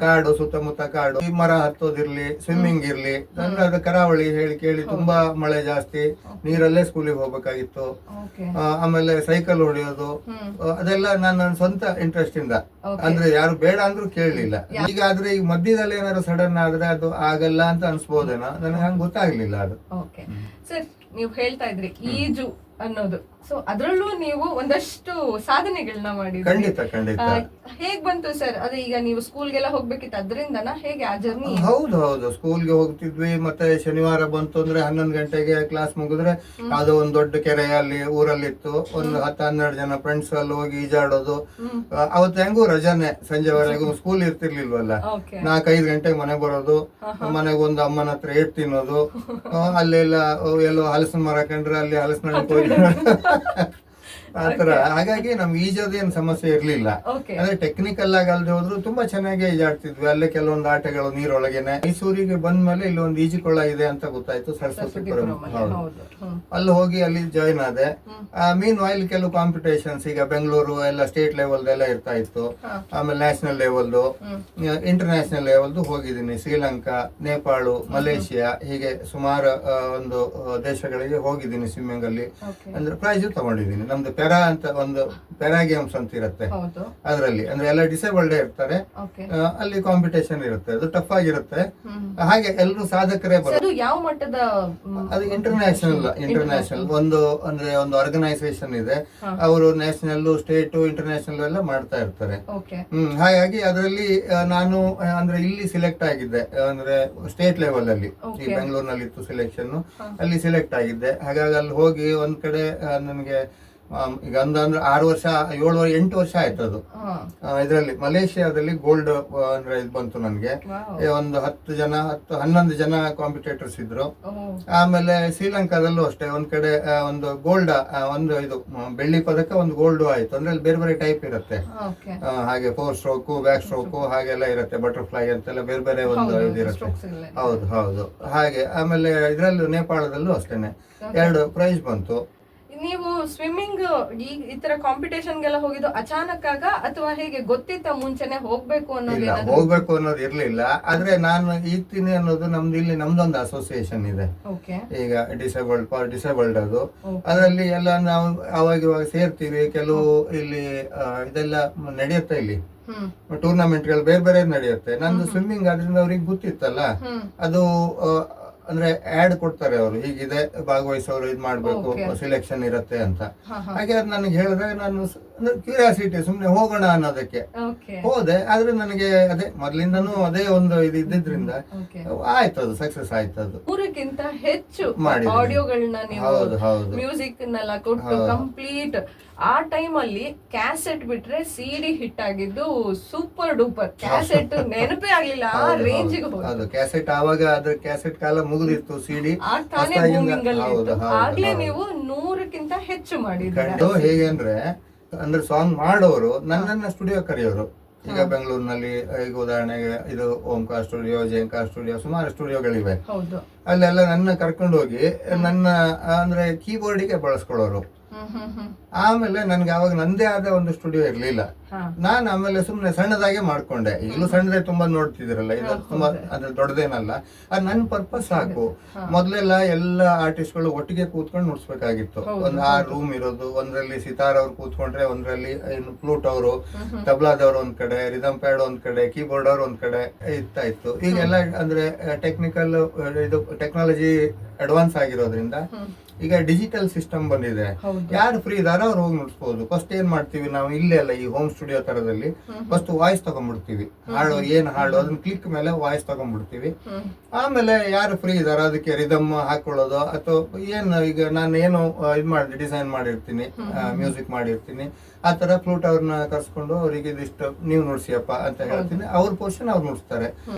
ಕಾಡು, ಸುತ್ತಮುತ್ತ ಕಾಡು, ಈ ಮರ ಹತ್ತೋದಿರ್ಲಿ, ಸ್ವಿಮ್ಮಿಂಗ್ ಇರ್ಲಿ, ಅಂದ್ರೆ ಅದು ಕರಾವಳಿ ಹೇಳಿ ಕೇಳಿ ತುಂಬಾ ಮಳೆ ಜಾಸ್ತಿ, ನೀರಲ್ಲೇ ಸ್ಕೂಲಿಗೆ ಹೋಗ್ಬೇಕಾಗಿತ್ತು. ಆಮೇಲೆ ಸೈಕಲ್ ಹೊಡೆಯೋದು, ಅದೆಲ್ಲ ನನ್ನ ಸ್ವಂತ ಇಂಟ್ರೆಸ್ಟ್ ಇಂದ, ಅಂದ್ರೆ ಯಾರು ಬೇಡ ಅಂದ್ರೂ ಕೇಳಲಿಲ್ಲ. ಈಗಾದ್ರೆ ಈಗ ಮಧ್ಯದಲ್ಲಿ ಏನಾದ್ರು ಸಡನ್ ಆದ್ರೆ ಅದು ಆಗಲ್ಲ ಅಂತ ಅನ್ಸ್ಬೋದೇನೋ, ನನಗೆ ಹಂಗ ಗೊತ್ತಾಗ್ಲಿಲ್ಲ ಅದು.
ಸರ್, ನೀವು ಹೇಳ್ತಾ ಇದ್ರಿ ಈಜು ಅನ್ನೋದು, ಸೊ ಅದ್ರಲ್ಲೂ ನೀವು ಒಂದಷ್ಟು ಸಾಧನೆಗಳನ್ನ ಮಾಡಿದ್ರಿ.
ಖಂಡಿತ.
ಹೇಗ್ ಬಂತು ಸರ್? ಅದೇ ಈಗ ನೀವು ಸ್ಕೂಲ್ಗೆಲ್ಲ ಹೋಗ್ಬೇಕಿತ್ತು, ಅದರಿಂದನ ಹೇಗೆ ಆ ಜರ್ನಿ?
ಹೌದು, ಸ್ಕೂಲ್ಗೆ ಹೋಗ್ತಿದ್ವಿ. ಮತ್ತೆ ಶನಿವಾರ ಬಂತು ಅಂದ್ರೆ 11 ಗಂಟೆಗೆ ಕ್ಲಾಸ್ ಮುಗಿದ್ರೆ ಯಾವ್ದೋ ಒಂದ್ ದೊಡ್ಡ ಕೆರೆ ಅಲ್ಲಿ ಊರಲ್ಲಿತ್ತು, ಒಂದು 10-12 ಜನ ಫ್ರೆಂಡ್ಸ್ ಅಲ್ಲಿ ಹೋಗಿ ಈಜಾಡೋದು. ಅವತ್ತು ಹೆಂಗೂ ರಜಾನೆ, ಸಂಜೆವರೆಗೂ ಸ್ಕೂಲ್ ಇರ್ತಿರ್ಲಿಲ್ವಲ್ಲ. 4-5 ಗಂಟೆಗೆ ಮನೆ ಬರೋದು, ಮನೆಗೆ ಒಂದು ಅಮ್ಮನ ಹತ್ರ ಏಟ್ ತಿನ್ನೋದು, ಅಲ್ಲೆಲ್ಲ ಎಲ್ಲೋ ಹಲಸಿನ ಮರ ಕಂಡ್ರೆ ಅಲ್ಲಿ ಹಲಸಿನ ಆತರ. ಹಾಗಾಗಿ ನಮ್ಗೆ ಈಜೋದೇನ್ ಸಮಸ್ಯೆ ಇರ್ಲಿಲ್ಲ. ಅಂದ್ರೆ ಟೆಕ್ನಿಕಲ್ ಆಗಿ ಅಲ್ದೆ ಹೋದ್ರು ತುಂಬಾ ಚೆನ್ನಾಗಿ ಈಜಾಡ್ತಿದ್ವಿ. ಅಲ್ಲೇ ಕೆಲವೊಂದು ಆಟಗಳು ನೀರೊಳಗೇನೆ. ಮೈಸೂರಿಗೆ ಬಂದ್ಮೇಲೆ ಇಲ್ಲಿ ಒಂದು ಈಜುಕೊಳ ಇದೆ ಅಂತ ಗೊತ್ತಾಯ್ತು, ಸರಸ್ವತಿಪುರಂ. ಹೌದು, ಅಲ್ಲಿ ಹೋಗಿ ಅಲ್ಲಿ ಜಾಯಿನ್ ಆದೆ. ಮೀನ್ ವೈಲ್ ಕೆಲವು ಕಾಂಪಿಟೇಷನ್ಸ್, ಈಗ ಬೆಂಗಳೂರು ಎಲ್ಲ ಸ್ಟೇಟ್ ಲೆವೆಲ್ ಎಲ್ಲ ಇರ್ತಾ ಇತ್ತು. ಆಮೇಲೆ ನ್ಯಾಷನಲ್ ಲೆವೆಲ್ದು, ಇಂಟರ್ನ್ಯಾಷನಲ್ ಲೆವೆಲ್ದು ಹೋಗಿದ್ದೀನಿ. ಶ್ರೀಲಂಕಾ, ನೇಪಾಳ, ಮಲೇಷಿಯಾ, ಹೀಗೆ ಸುಮಾರು ಒಂದು ದೇಶಗಳಿಗೆ ಹೋಗಿದ್ದೀನಿ ಸ್ವಿಮ್ಮಿಂಗ್ ಅಲ್ಲಿ. ಅಂದ್ರೆ ಪ್ರೈಸ್ ತಗೊಂಡಿದ್ದೀನಿ. ನಮ್ದು ಪ್ಯಾರಾ ಅಂತ ಒಂದು ಪ್ಯಾರಾ ಗೇಮ್ಸ್ ಅಂತ ಇರುತ್ತೆ.
ಹೌದು.
ಅದರಲ್ಲಿ ಅಂದ್ರೆ ಎಲ್ಲ ಡಿಸೇಬಲ್ಡ್ ಇರ್ತಾರೆ,
ಓಕೆ.
ಅಲ್ಲಿ ಕಾಂಪಿಟೇಷನ್ ಇರುತ್ತೆ, ಅದು ಟಫ್ ಆಗಿರುತ್ತೆ. ಹಾಗೆ ಎಲ್ಲರೂ ಸಾಧಕರೇ
ಅದು
ಬರೋದು.
ಯಾವ ಮಟ್ಟದ
ಅದು ಇಂಟರ್ನ್ಯಾಷನಲ್ ಒಂದು ಅಂದ್ರೆ ಒಂದು ಆರ್ಗನೈಸೇಷನ್ ಇದೆ, ಅವರು ನ್ಯಾಷನಲ್, ಸ್ಟೇಟ್, ಇಂಟರ್ನ್ಯಾಷನಲ್ ಎಲ್ಲ ಮಾಡ್ತಾ ಇರ್ತಾರೆ.
ಓಕೆ.
ಹಾಗಾಗಿ ಅದರಲ್ಲಿ ನಾನು ಅಂದ್ರೆ ಇಲ್ಲಿ ಸೆಲೆಕ್ಟ್ ಆಗಿದ್ದೆ, ಅಂದ್ರೆ ಸ್ಟೇಟ್ ಲೆವೆಲ್ ಅಲ್ಲಿ. ಈ ಬೆಂಗಳೂರಿನಲ್ಲಿ ಇತ್ತು ಸೆಲೆಕ್ಷನ್, ಅಲ್ಲಿ ಸೆಲೆಕ್ಟ್ ಆಗಿದ್ದೆ. ಹಾಗಾಗಿ ಅಲ್ಲಿ ಹೋಗಿ ಒಂದ್ ಕಡೆ ನನಗೆ ಈಗ ಅಂದ್ರೆ 6 ವರ್ಷ 8 ವರ್ಷ ಆಯ್ತು ಅದು. ಇದರಲ್ಲಿ ಮಲೇಷಿಯಾದಲ್ಲಿ ಗೋಲ್ಡ್ ಅಂದ್ರೆ ಇದು ಬಂತು ನನಗೆ. ಒಂದು 11 ಜನ ಕಾಂಪಿಟೇಟರ್ಸ್ ಇದ್ರು. ಆಮೇಲೆ ಶ್ರೀಲಂಕಾದಲ್ಲೂ ಅಷ್ಟೇ ಒಂದ್ ಕಡೆ ಒಂದು ಗೋಲ್ಡ್, ಒಂದು ಇದು ಬೆಳ್ಳಿ ಪದಕ, ಒಂದು ಗೋಲ್ಡ್ ಆಯ್ತು. ಅಂದ್ರೆ ಅಲ್ಲಿ ಬೇರೆ ಬೇರೆ ಟೈಪ್ ಇರುತ್ತೆ, ಹಾಗೆ 4 ಸ್ಟ್ರೋಕ್, ಬ್ಯಾಕ್ ಸ್ಟ್ರೋಕ್ ಹಾಗೆಲ್ಲ ಇರುತ್ತೆ, ಬಟರ್ಫ್ಲೈ ಅಂತೆಲ್ಲ ಬೇರೆ ಬೇರೆ ಒಂದು ಇದಿರುತ್ತೆ. ಹೌದು ಹಾಗೆ. ಆಮೇಲೆ ಇದ್ರಲ್ಲೂ ನೇಪಾಳದಲ್ಲೂ ಅಷ್ಟೇನೆ 2 ಪ್ರೈಸ್ ಬಂತು.
ನೀವು ಸ್ವಿಮ್ಮಿಂಗ್ ಈ ತರ ಕಾಂಪಿಟೇಷನ್ಗೆಲ್ಲ ಹೋಗಿದ್ದು ಅಚಾನಕ್ ಆಗ ಅಥವಾ ಹೇಗೆ ಗೊತ್ತಿತ್ತ ಮುಂಚೆನೆ ಹೋಗ್ಬೇಕು
ಅನ್ನೋದು ಇರ್ಲಿಲ್ಲ. ಆದ್ರೆ ನಾನು ಈಗ್ತೀನಿ ಅನ್ನೋದು ನಮ್ದೊಂದು ಅಸೋಸಿಯೇಷನ್ ಇದೆ ಈಗ, ಡಿಸೇಬಲ್ಡ್ ಅದು. ಅದರಲ್ಲಿ ಎಲ್ಲ ನಾವು ಅವಾಗ ಸೇರ್ತೀವಿ. ಕೆಲವು ಇಲ್ಲಿ ಇದೆಲ್ಲ ನಡೆಯುತ್ತೆ, ಇಲ್ಲಿ ಟೂರ್ನಮೆಂಟ್ ಗಳು ಬೇರೆ ಬೇರೆ ನಡೆಯುತ್ತೆ. ನಂದು ಸ್ವಿಮ್ಮಿಂಗ್ ಆದ್ರಿಂದ ಅವ್ರಿಗೆ ಗೊತ್ತಿತ್ತಲ್ಲ, ಅದು ಅಂದ್ರೆ ಆಡ್ ಕೊಡ್ತಾರೆ ಅವರು, ಹೀಗಿದೆ ಭಾಗವಹಿಸೋರು ಇದ್ ಮಾಡ್ಬೇಕು, ಸೆಲೆಕ್ಷನ್ ಇರುತ್ತೆ ಅಂತ. ಹಾಗೆ ಅದು ನನಗೆ ಹೇಳಿದಾಗ ನಾನು ಕ್ಯೂರಿಯಾಸಿಟಿ ಸುಮ್ನೆ ಹೋಗೋಣ ಅನ್ನೋದಕ್ಕೆ ಹೋದೆ. ಆದ್ರೆ ನನಗೆ ಅದೇ ಮೊದ್ಲಿಂದನೂ ಅದೇ ಒಂದು ಇದು ಇದ್ದಿದ್ರಿಂದ ಆಯ್ತು, ಅದು ಸಕ್ಸಸ್ ಆಯ್ತು. ಅದು
3ಕ್ಕಿಂತ ಹೆಚ್ಚು ಆಡಿಯೋಗಳನ್ನ ಮ್ಯೂಸಿಕ್ ನೆಲ್ಲ ಕೊಟ್ಟು ಕಂಪ್ಲೀಟ್. ಆ ಟೈಮ್ ಅಲ್ಲಿ ಕ್ಯಾಸೆಟ್ ಬಿಟ್ರೆ ಸಿಡಿ ಹಿಟ್ ಆಗಿದ್ದು ಸೂಪರ್ ಡೂಪರ್. ಕ್ಯಾಸೆಟ್ ನೆನಪೇ ಆಗ್ಲಿಲ್ಲ, ಆ ರೇಂಜ್
ಅದು ಕ್ಯಾಸೆಟ್. ಆವಾಗ ಅದ್ರ ಕ್ಯಾಸೆಟ್ ಕಾಲ ಮುಗಿದಿತ್ತು, ಸಿಡಿ
ಆಗ್ಲೇ ನೀವು 100ಕ್ಕಿಂತ ಹೆಚ್ಚು ಮಾಡಿದ್ರು.
ಹೇಗೆ ಅಂದ್ರೆ ಸಾಂಗ್ ಮಾಡೋರು ನನ್ನನ್ನ ಸ್ಟುಡಿಯೋ ಕರೆಯೋರು. ಈಗ ಬೆಂಗಳೂರಿನಲ್ಲಿ ಈಗ ಉದಾಹರಣೆಗೆ ಇದು ಓಂಕಾರ ಸ್ಟುಡಿಯೋ, ಜಯಂಕಾರ ಸ್ಟುಡಿಯೋ, ಸುಮಾರು ಸ್ಟುಡಿಯೋಗಳಿವೆ. ಅಲ್ಲೆಲ್ಲ ನನ್ನ ಕರ್ಕೊಂಡು ಹೋಗಿ ನನ್ನ ಅಂದ್ರೆ ಕೀಬೋರ್ಡಿಗೆ ಬಳಸ್ಕೊಳ್ಳೋರು. ಆಮೇಲೆ ನನ್ಗೆ ಅವಾಗ ನಂದೇ ಆದ ಒಂದು ಸ್ಟುಡಿಯೋ ಇರ್ಲಿಲ್ಲ. ನಾನು ಆಮೇಲೆ ಸುಮ್ನೆ ಸಣ್ಣದಾಗೆ ಮಾಡ್ಕೊಂಡೆ. ಈಗಲೂ ಸಣ್ಣದೇ ತುಂಬಾ ನೋಡ್ತಿದಿರಲ್ಲ, ಇದು ತುಂಬಾ ಅಂದ್ರೆ ದೊಡ್ಡದೇನಲ್ಲ. ಅದು ನನ್ನ ಪರ್ಪಸ್ ಸಾಕು. ಮೊದ್ಲೆಲ್ಲ ಎಲ್ಲ ಆರ್ಟಿಸ್ಟ್ ಗಳು ಒಟ್ಟಿಗೆ ಕೂತ್ಕೊಂಡು ನುಡ್ಸ್ಬೇಕಾಗಿತ್ತು. ಒಂದ್ 6 ರೂಮ್ ಇರೋದು. ಒಂದ್ರಲ್ಲಿ ಸಿತಾರ್ ಅವ್ರು ಕೂತ್ಕೊಂಡ್ರೆ, ಒಂದ್ರಲ್ಲಿ ಫ್ಲೂಟ್ ಅವರು, ತಬ್ಲಾದವ್ರು ಒಂದ್ ಕಡೆ, ರಿದಮ್ ಪ್ಯಾಡ್ ಒಂದ್ ಕಡೆ, ಕೀಬೋರ್ಡ್ ಅವ್ರು ಒಂದ್ ಕಡೆ ಇತ್ತು. ಈಗೆಲ್ಲ ಅಂದ್ರೆ ಟೆಕ್ನಾಲಜಿ ಅಡ್ವಾನ್ಸ್ ಆಗಿರೋದ್ರಿಂದ ಈಗ ಡಿಜಿಟಲ್ ಸಿಸ್ಟಮ್ ಬಂದಿದೆ. ಯಾರು ಫ್ರೀ ಇದಾರೋ ಅವ್ರು ಹೋಗಿ ನುಡ್ಸ್ಬೋದು. ಫಸ್ಟ್ ಏನ್ ಮಾಡ್ತೀವಿ ನಾವು ಇಲ್ಲೇ ಅಲ್ಲ, ಈ ಹೋಮ್ ಸ್ಟುಡಿಯೋ ತರದಲ್ಲಿ ಫಸ್ಟ್ ವಾಯ್ಸ್ ತಗೊಂಡ್ಬಿಡ್ತೀವಿ. ಹಾಡು ಏನ್ ಹಾಡು ಅದನ್ನ ಕ್ಲಿಕ್ ಮೇಲೆ ವಾಯ್ಸ್ ತಗೊಂಡ್ಬಿಡ್ತೀವಿ. ಆಮೇಲೆ ಯಾರು ಫ್ರೀ ಇದಾರೋ ಅದಕ್ಕೆ ರಿದಮ್ ಹಾಕೊಳ್ಳೋದು, ಅಥವಾ ಈಗ ನಾನು ಏನು ಡಿಸೈನ್ ಮಾಡಿರ್ತೀನಿ, ಮ್ಯೂಸಿಕ್ ಮಾಡಿರ್ತೀನಿ, ಆ ತರ ಫ್ಲೂಟ್ ಅವ್ರನ್ನ ಕರ್ಸ್ಕೊಂಡು ಅವರಿಗೆ ಇದಿಷ್ಟು ನೀವು ನುಡ್ಸಿಯಪ್ಪ ಅಂತ ಹೇಳ್ತೀನಿ. ಅವ್ರ ಪೋರ್ಷನ್ ಅವ್ರು ನುಡ್ಸ್ತಾರೆ.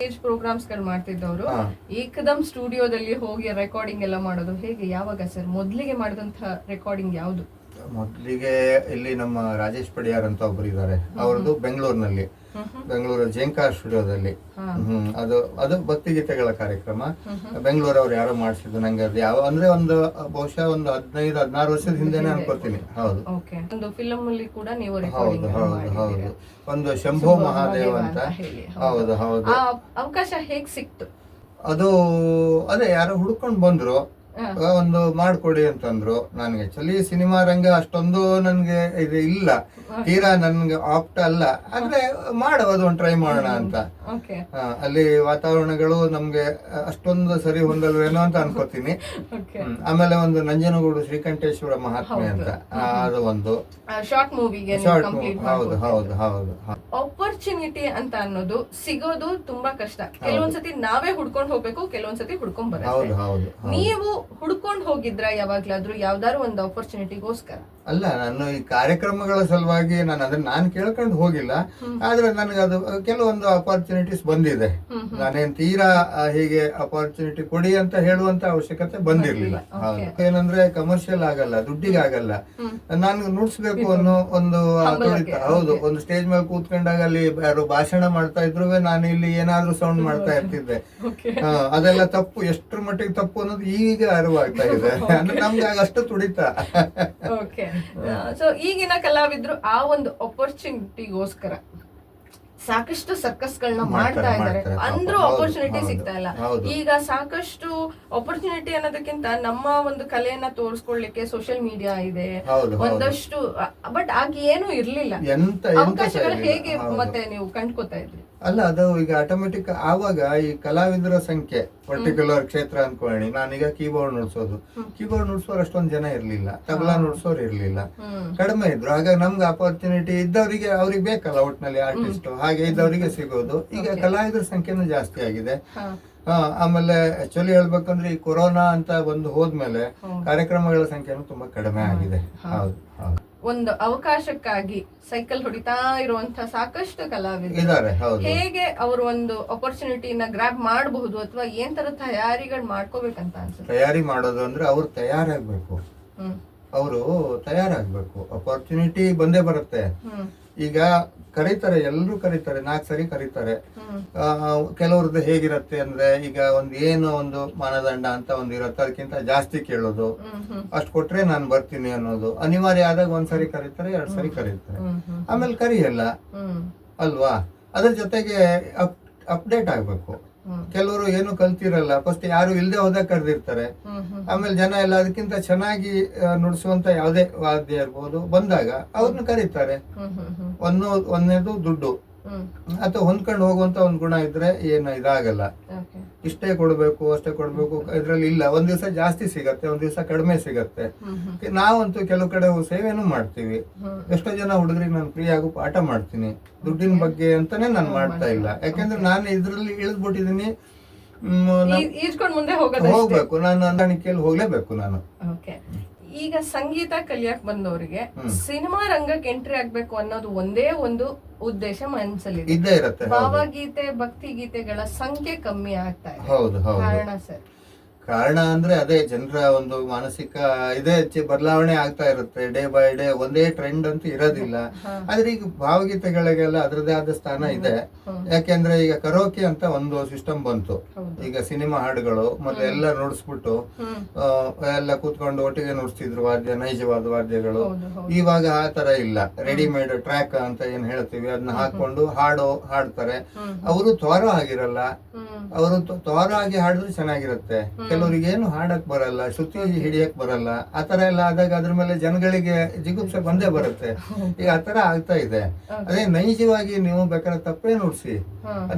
ಪ್ರೋಗ್ರಾಮ್ಸ್ ಗಳು ಮಾಡ್ತಿದ್ದವರು ಏಕದಮ್ ಸ್ಟುಡಿಯೋದಲ್ಲಿ ಹೋಗಿ ರೆಕಾರ್ಡಿಂಗ್ ಎಲ್ಲ ಮಾಡೋದು ಹೇಗೆ, ಯಾವಾಗ ಸರ್ ಮೊದ್ಲಿಗೆ ಮಾಡಿದಂತ ರೆಕಾರ್ಡಿಂಗ್ ಯಾವುದು?
ಮೊದ್ಲಿಗೆ ಇಲ್ಲಿ ನಮ್ಮ ರಾಜೇಶ್ ಪಡಿಯಾರ್ ಅಂತ ಒಬ್ರು ಇದ್ದಾರೆ, ಅವ್ರದ್ದು ಬೆಂಗಳೂರಿನಲ್ಲಿ, ಬೆಂಗಳೂರು ಜಯಂಕಾರ ಸ್ಟುಡಿಯೋದಲ್ಲಿ. ಅದು ಭಕ್ತಿಗೀತೆಗಳ ಕಾರ್ಯಕ್ರಮ. ಬೆಂಗಳೂರವ್ರು ಯಾರೋ ಮಾಡಿಸಿದ್ದು. ನಂಗೆ ಅದು ಯಾವ ಅಂದ್ರೆ ಬಹುಶಃ ಒಂದು 15-16 ವರ್ಷದ ಹಿಂದೆನೆ ಅನ್ಕೋತೀನಿ. ಹೌದು.
ಒಂದು ಫಿಲಂ ಅಲ್ಲಿ ಕೂಡ ನೀವು
ಹೌದು. ಒಂದು ಶಂಭೋ ಮಹಾದೇವ ಅಂತ. ಹೌದು.
ಅವಕಾಶ ಹೇಗ್ ಸಿಕ್ತು?
ಅದು ಅದೇ ಯಾರೋ ಹುಡ್ಕೊಂಡು ಬಂದ್ರು, ಒಂದು ಮಾಡ್ಕೊಡಿ ಅಂತಂದ್ರು. ನನ್ಗೆ ಆಕ್ಚುಲಿ ಸಿನಿಮಾ ರಂಗ ಅಷ್ಟೊಂದು ನನ್ಗೆ ಇದು ಇಲ್ಲ, ತೀರಾ ನನ್ಗೆ ಆಪ್ಟ್ ಅಲ್ಲ. ಆದ್ರೆ ಮಾಡೋದು ಒಂದು ಟ್ರೈ ಮಾಡೋಣ ಅಂತ. ಅಲ್ಲಿ ವಾತಾವರಣಗಳು ನಮ್ಗೆ ಅಷ್ಟೊಂದು ಸರಿ ಹೊಂದಲ್ವೇನೋ ಅಂತ ಅನ್ಕೋತೀನಿ. ಆಮೇಲೆ ಒಂದು ನಂಜನಗೂಡು ಶ್ರೀಕಂಠೇಶ್ವರ ಮಹಾತ್ಮೆ ಅಂತ, ಅದು ಒಂದು
ಶಾರ್ಟ್ ಮೂವಿಗೆ.
ಹೌದು.
ಆಪರ್ಚುನಿಟಿ ಅಂತ ಅನ್ನೋದು ಸಿಗೋದು ತುಂಬಾ ಕಷ್ಟ. ಕೆಲವೊಂದ್ಸತಿ ನಾವೇ ಹುಡ್ಕೊಂಡ್ ಹೋಗ್ಬೇಕು, ಕೆಲವೊಂದ್ಸತಿ ಹುಡ್ಕೊಂಡ್ ಬರುತ್ತೆ. ನೀವು ಹುಡ್ಕೊಂಡ್ ಹೋಗಿದ್ರ ಯಾವಾಗ್ಲಾದ್ರೂ ಯಾವ್ದಾದ್ರು ಒಂದು ಆಪರ್ಚುನಿಟಿಗೋಸ್ಕರ?
ಅಲ್ಲ, ನಾನು ಈ ಕಾರ್ಯಕ್ರಮಗಳ ಸಲುವಾಗಿ ನಾನು ಕೇಳ್ಕೊಂಡು ಹೋಗಿಲ್ಲ. ಆದ್ರೆ ನನಗೆ ಅದು ಕೆಲವೊಂದು ಅಪರ್ಚುನಿಟೀಸ್ ಬಂದಿದೆ. ನಾನೇನ್ ತೀರಾ ಹೀಗೆ ಅಪರ್ಚುನಿಟಿ ಕೊಡಿ ಅಂತ ಹೇಳುವಂತ ಅವಶ್ಯಕತೆ ಬಂದಿರ್ಲಿಲ್ಲ. ಏನಂದ್ರೆ ಕಮರ್ಷಿಯಲ್ ಆಗಲ್ಲ, ದುಡ್ಡಿಗೆ ಆಗಲ್ಲ. ನಾನು ನುಡ್ಸ್ಬೇಕು ಅನ್ನೋ ಒಂದು ಹೌದು. ಒಂದು ಸ್ಟೇಜ್ ಮೇಲೆ ಕೂತ್ಕೊಂಡಾಗ ಅಲ್ಲಿ ಯಾರು ಭಾಷಣ ಮಾಡ್ತಾ ಇದ್ರು, ನಾನು ಇಲ್ಲಿ ಏನಾದ್ರೂ ಸೌಂಡ್ ಮಾಡ್ತಾ ಇರ್ತಿದ್ದೆ. ಅದೆಲ್ಲ ತಪ್ಪು, ಎಷ್ಟ್ರ ಮಟ್ಟಿಗೆ ತಪ್ಪು ಅನ್ನೋದು ಈಗ ಅರಿವಾಗ್ತಾ ಇದೆ. ಅಂದ್ರೆ ನಮ್ಗೆ ಆಗ ಅಷ್ಟು ತುಡಿತ.
ಸೊ ಈಗಿನ ಕಲಾವಿದ್ರು ಆ ಒಂದು ಆಪರ್ಚುನಿಟಿಗೋಸ್ಕರ ಸಾಕಷ್ಟು ಸರ್ಕಸ್ಗಳನ್ನ ಮಾಡ್ತಾ ಇದ್ದಾರೆ, ಅಂದ್ರೂ ಆಪರ್ಚುನಿಟಿ ಸಿಗ್ತಾ ಇಲ್ಲ. ಈಗ ಸಾಕಷ್ಟು ಆಪರ್ಚುನಿಟಿ ಅನ್ನೋದಕ್ಕಿಂತ ನಮ್ಮ ಒಂದು ಕಲೆಯನ್ನ ತೋರಿಸ್ಕೊಳ್ಳಿಕ್ಕೆ ಸೋಷಿಯಲ್ ಮೀಡಿಯಾ ಇದೆ ಒಂದಷ್ಟು, ಬಟ್ ಆಗ ಏನು ಇರ್ಲಿಲ್ಲ. ಅವಕಾಶಗಳು ಹೇಗೆ ಮತ್ತೆ ನೀವು ಕಂಡ್ಕೋತಾ ಇದ್ರಿ?
ಅಲ್ಲ, ಅದು ಈಗ ಆಟೋಮೆಟಿಕ್ ಆವಾಗ ಈ ಕಲಾವಿದರ ಸಂಖ್ಯೆ ಪರ್ಟಿಕ್ಯುಲರ್ ಕ್ಷೇತ್ರ ಅನ್ಕೊಳ್ಳಿ, ನಾನೀಗ ಕೀಬೋರ್ಡ್ ನುಡ್ಸೋರು ಅಷ್ಟೊಂದು ಜನ ಇರ್ಲಿಲ್ಲ, ತಬಲಾ ನುಡ್ಸೋರು ಇರ್ಲಿಲ್ಲ, ಕಡಿಮೆ ಇದ್ರು. ಹಾಗಾಗಿ ನಮ್ಗೆ ಆಪರ್ಚುನಿಟಿ ಇದ್ದವರಿಗೆ ಅವ್ರಿಗೆ ಬೇಕಲ್ಲ ಒಟ್ನಲ್ಲಿ ಆರ್ಟಿಸ್ಟ್, ಹಾಗೆ ಇದ್ದವರಿಗೆ ಸಿಗೋದು. ಈಗ ಕಲಾವಿದರ ಸಂಖ್ಯೆನೂ ಜಾಸ್ತಿ ಆಗಿದೆ. ಆಮೇಲೆ ಆಕ್ಚುಲಿ ಹೇಳ್ಬೇಕಂದ್ರೆ ಈ ಕೊರೋನಾ ಅಂತ ಬಂದು ಹೋದ್ಮೇಲೆ ಕಾರ್ಯಕ್ರಮಗಳ ಸಂಖ್ಯೆನೂ ತುಂಬಾ ಕಡಿಮೆ ಆಗಿದೆ. ಹೌದು.
ಒಂದು ಅವಕಾಶಕ್ಕಾಗಿ ಸೈಕಲ್ ಹೊಡಿತಾ ಇರುವಂತ ಸಾಕಷ್ಟು ಕಲಾವಿದರು
ಇದ್ದಾರೆ.
ಹೇಗೆ ಅವರು ಒಂದು ಆಪರ್ಚುನಿಟಿನ ಗ್ರಾಬ್ ಮಾಡಬಹುದು ಅಥವಾ ಏನ್ ತರ ತಯಾರಿಗಳು ಮಾಡ್ಕೋಬೇಕಂತ ಅನ್ಸುತ್ತೆ?
ತಯಾರಿ ಮಾಡೋದು ಅಂದ್ರೆ ಅವ್ರು ತಯಾರಾಗ್ಬೇಕು. ಅಪರ್ಚುನಿಟಿ ಬಂದೇ ಬರುತ್ತೆ. ಈಗ ಕರೀತಾರೆ, ಎಲ್ಲರೂ ಕರೀತಾರೆ, 4 ಸರಿ ಕರೀತಾರೆ. ಕೆಲವ್ರದ್ದು ಹೇಗಿರತ್ತೆ ಅಂದ್ರೆ, ಈಗ ಒಂದು ಮಾನದಂಡ ಅಂತ ಒಂದು ಇರತ್ತೆ, ಅದಕ್ಕಿಂತ ಜಾಸ್ತಿ ಕೇಳೋದು, ಅಷ್ಟು ಕೊಟ್ರೆ ನಾನು ಬರ್ತೀನಿ ಅನ್ನೋದು. ಅನಿವಾರ್ಯ ಆದಾಗ 1 ಸರಿ ಕರೀತಾರೆ, 2 ಸರಿ ಕರೀತಾರೆ, ಆಮೇಲೆ ಕರಿಯಲ್ಲ ಅಲ್ವಾ. ಅದ್ರ ಜೊತೆಗೆ ಅಪ್ಡೇಟ್ ಆಗ್ಬೇಕು. ಕೆಲವರು ಏನು ಕಲ್ತಿರಲ್ಲ, ಫಸ್ಟ್ ಯಾರು ಇಲ್ದೆ ಹೋದಾಗ ಕರೆದಿರ್ತಾರೆ. ಆಮೇಲೆ ಜನ ಎಲ್ಲ ಅದಕ್ಕಿಂತ ಚೆನ್ನಾಗಿ ನುಡಿಸುವಂತ ಯಾವುದೇ ವಾದ್ಯ ಇರ್ಬೋದು ಬಂದಾಗ ಅವ್ರನ್ನ ಕರೀತಾರೆ. ಒಂದನೇದು ದುಡ್ಡು ಅಥವಾ ಹೊಂದ್ಕೊಂಡು ಹೋಗುವಂತ ಒಂದ್ ಗುಣ ಇದ್ರೆ ಏನು ಇದಾಗಲ್ಲ. ಇಷ್ಟೇ ಕೊಡ್ಬೇಕು ಅಷ್ಟೇ ಕೊಡ್ಬೇಕು ಇದ್ರಲ್ಲಿ ಇಲ್ಲ. ಒಂದ್ ದಿವಸ ಜಾಸ್ತಿ ಸಿಗತ್ತೆ, ಒಂದ್ ದಿವಸ ಕಡಿಮೆ ಸಿಗತ್ತೆ. ನಾವಂತೂ ಕೆಲವು ಕಡೆ ಸೇವೆನೂ ಮಾಡ್ತೀವಿ. ಎಷ್ಟೋ ಜನ ಹುಡುಗರಿಗೆ ನಾನು ಫ್ರೀ ಆಗು ಪಾಠ ಮಾಡ್ತೀನಿ, ದುಡ್ಡಿನ ಬಗ್ಗೆ ಅಂತಾನೆ ನಾನು ಮಾಡ್ತಾ ಇಲ್ಲ. ಯಾಕಂದ್ರೆ ನಾನು ಇದ್ರಲ್ಲಿ ಇಳಿದ್ಬಿಟ್ಟಿದೀನಿ,
ಮುಂದೆ
ಹೋಗ್ಬೇಕು, ನಾನು ಹೊಂದಾಣಿಕೆಯಲ್ಲಿ ಹೋಗ್ಲೇಬೇಕು ನಾನು.
ಈಗ ಸಂಗೀತ ಕಲಿಯಕ್ ಬಂದವರಿಗೆ ಸಿನಿಮಾ ರಂಗಕ್ಕೆ ಎಂಟ್ರಿ ಆಗ್ಬೇಕು ಅನ್ನೋದು ಒಂದೇ ಒಂದು ಉದ್ದೇಶ ಮನಸ್ಸಲ್ಲಿ
ಇದ್ದೇ ಇರುತ್ತೆ.
ಭಾವಗೀತೆ ಭಕ್ತಿ ಗೀತೆಗಳ ಸಂಖ್ಯೆ ಕಮ್ಮಿ ಆಗ್ತಾ ಇದೆ. ಕಾರಣ ಸರ್?
ಕಾರಣ ಅಂದ್ರೆ ಅದೇ ಜನರ ಒಂದು ಮಾನಸಿಕ ಇದೇ ಬದಲಾವಣೆ ಆಗ್ತಾ ಇರುತ್ತೆ. ಡೇ ಬೈ ಡೇ ಒಂದೇ ಟ್ರೆಂಡ್ ಅಂತೂ ಇರೋದಿಲ್ಲ. ಆದ್ರೆ ಈಗ ಭಾವಗೀತೆಗಳಿಗೆಲ್ಲ ಅದ್ರದೇ ಆದ ಸ್ಥಾನ ಇದೆ. ಯಾಕೆಂದ್ರೆ ಈಗ ಕರೋಕೆ ಅಂತ ಒಂದು ಸಿಸ್ಟಮ್ ಬಂತು. ಈಗ ಸಿನಿಮಾ ಹಾಡುಗಳು ಮೊದಲು ಎಲ್ಲ ನುಡಿಸ್ಬಿಟ್ಟು ಎಲ್ಲ ಕೂತ್ಕೊಂಡು ಒಟ್ಟಿಗೆ ನುಡಿಸ್ತಿದ್ರು ವಾದ್ಯ, ನೈಜವಾದ ವಾದ್ಯಗಳು. ಇವಾಗ ಆ ತರ ಇಲ್ಲ. ರೆಡಿಮೇಡ್ ಟ್ರ್ಯಾಕ್ ಅಂತ ಏನ್ ಹೇಳ್ತೀವಿ ಅದನ್ನ ಹಾಕೊಂಡು ಹಾಡ್ತಾರೆ. ಅವರು ತ್ವರ ಆಗಿರಲ್ಲ, ಅವರು ತ್ವರ ಆಗಿ ಹಾಡಿದ್ರೆ ಚೆನ್ನಾಗಿರುತ್ತೆ. ಕೆಲವರಿಗೆ ಏನು ಹಾಡಕ್ ಬರಲ್ಲ, ಶ್ರುತಿ ಹಿಡಿಯಕ್ ಬರಲ್ಲ. ಆತರ ಎಲ್ಲ ಆದಾಗ ಅದ್ರ ಮೇಲೆ ಜನಗಳಿಗೆ ಜಿಗುಪ್ಸೆ ಬಂದೇ ಬರುತ್ತೆ. ಈಗ ಆತರ ಆಗ್ತಾ ಇದೆ. ಅದೇ ನೈಜವಾಗಿ ನೀವು ಬೇಕಾದ್ರೆ ತಪ್ಪೇ ನುಡ್ಸಿ,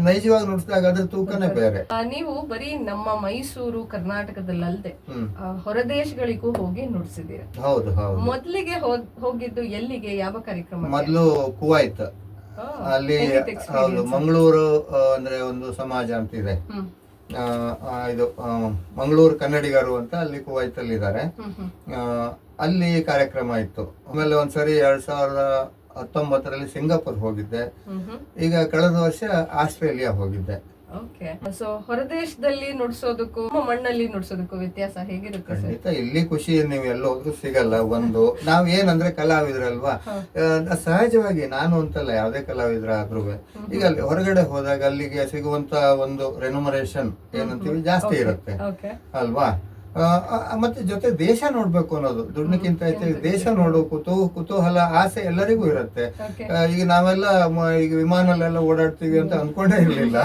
ನೈಜವಾಗಿ ನುಡ್ಸಿದಾಗ ಅದ್ರ ತೂಕನೇ ಬೇರೆ.
ನೀವು ಬರೀ ನಮ್ಮ ಮೈಸೂರು ಕರ್ನಾಟಕದಲ್ಲದೆ ಹೊರದೇಶಗಳಿಗೂ ಹೋಗಿ ನುಡ್ಸಿದ್ದೀರ.
ಹೌದು.
ಮೊದಲಿಗೆ ಹೋಗಿದ್ದು ಎಲ್ಲಿಗೆ, ಯಾವ ಕಾರ್ಯಕ್ರಮ?
ಮೊದಲು ಕುವೈತ್, ಅಲ್ಲಿ ಹೌದು ಮಂಗಳೂರು ಅಂದ್ರೆ ಒಂದು ಸಮಾಜ ಅಂತ ಇದೆ. ಇದು ಮಂಗಳೂರು ಕನ್ನಡಿಗರು ಅಂತ ಅಲ್ಲಿ ಕುವೈತಲ್ಲಿ ಇದ್ದಾರೆ. ಅಲ್ಲಿ ಕಾರ್ಯಕ್ರಮ ಇತ್ತು. ಆಮೇಲೆ ಒಂದ್ಸರಿ 2019ರಲ್ಲಿ ಸಿಂಗಾಪುರ್ ಹೋಗಿದ್ದೆ. ಈಗ ಕಳೆದ ವರ್ಷ ಆಸ್ಟ್ರೇಲಿಯಾ ಹೋಗಿದ್ದೆ.
ಸೊ ಹೊರದೇಶದಲ್ಲಿ ನುಡ್ಸೋದಕ್ಕೂ ಮಣ್ಣಲ್ಲಿ ನುಡ್ಸೋದಕ್ಕೂ ವ್ಯತ್ಯಾಸ ಹೇಗಿರುತ್ತೆ?
ಖಂಡಿತ ಇಲ್ಲಿ ಖುಷಿ ನೀವು ಎಲ್ಲೋದ್ರೂ ಸಿಗಲ್ಲ. ಒಂದು ನಾವ್ ಏನಂದ್ರೆ ಕಲಾವಿದ್ರಲ್ವಾ, ಸಹಜವಾಗಿ ನಾನು ಅಂತಲ್ಲ ಯಾವ್ದೇ ಕಲಾವಿದ್ರಾದ್ರೂ ಈಗ ಅಲ್ಲಿ ಹೊರಗಡೆ ಹೋದಾಗ ಅಲ್ಲಿಗೆ ಸಿಗುವಂತ ಒಂದು ರೆನ್ಯುಮರೇಷನ್ ಏನಂತೀವಿ ಜಾಸ್ತಿ ಇರುತ್ತೆ ಅಲ್ವಾ. ಮತ್ತೆ ಜೊತೆ ದೇಶ ನೋಡ್ಬೇಕು ಅನ್ನೋದು ದುಡ್ಡಕ್ಕಿಂತ ದೇಶ ನೋಡೋ ಕುತೂಹಲ ಆಸೆ ಎಲ್ಲರಿಗೂ ಇರುತ್ತೆ. ಈಗ ನಾವೆಲ್ಲ ಈಗ ವಿಮಾನಲ್ಲೆಲ್ಲ ಓಡಾಡ್ತೀವಿ ಅಂತ ಅನ್ಕೊಂಡೇ ಇರ್ಲಿಲ್ಲ.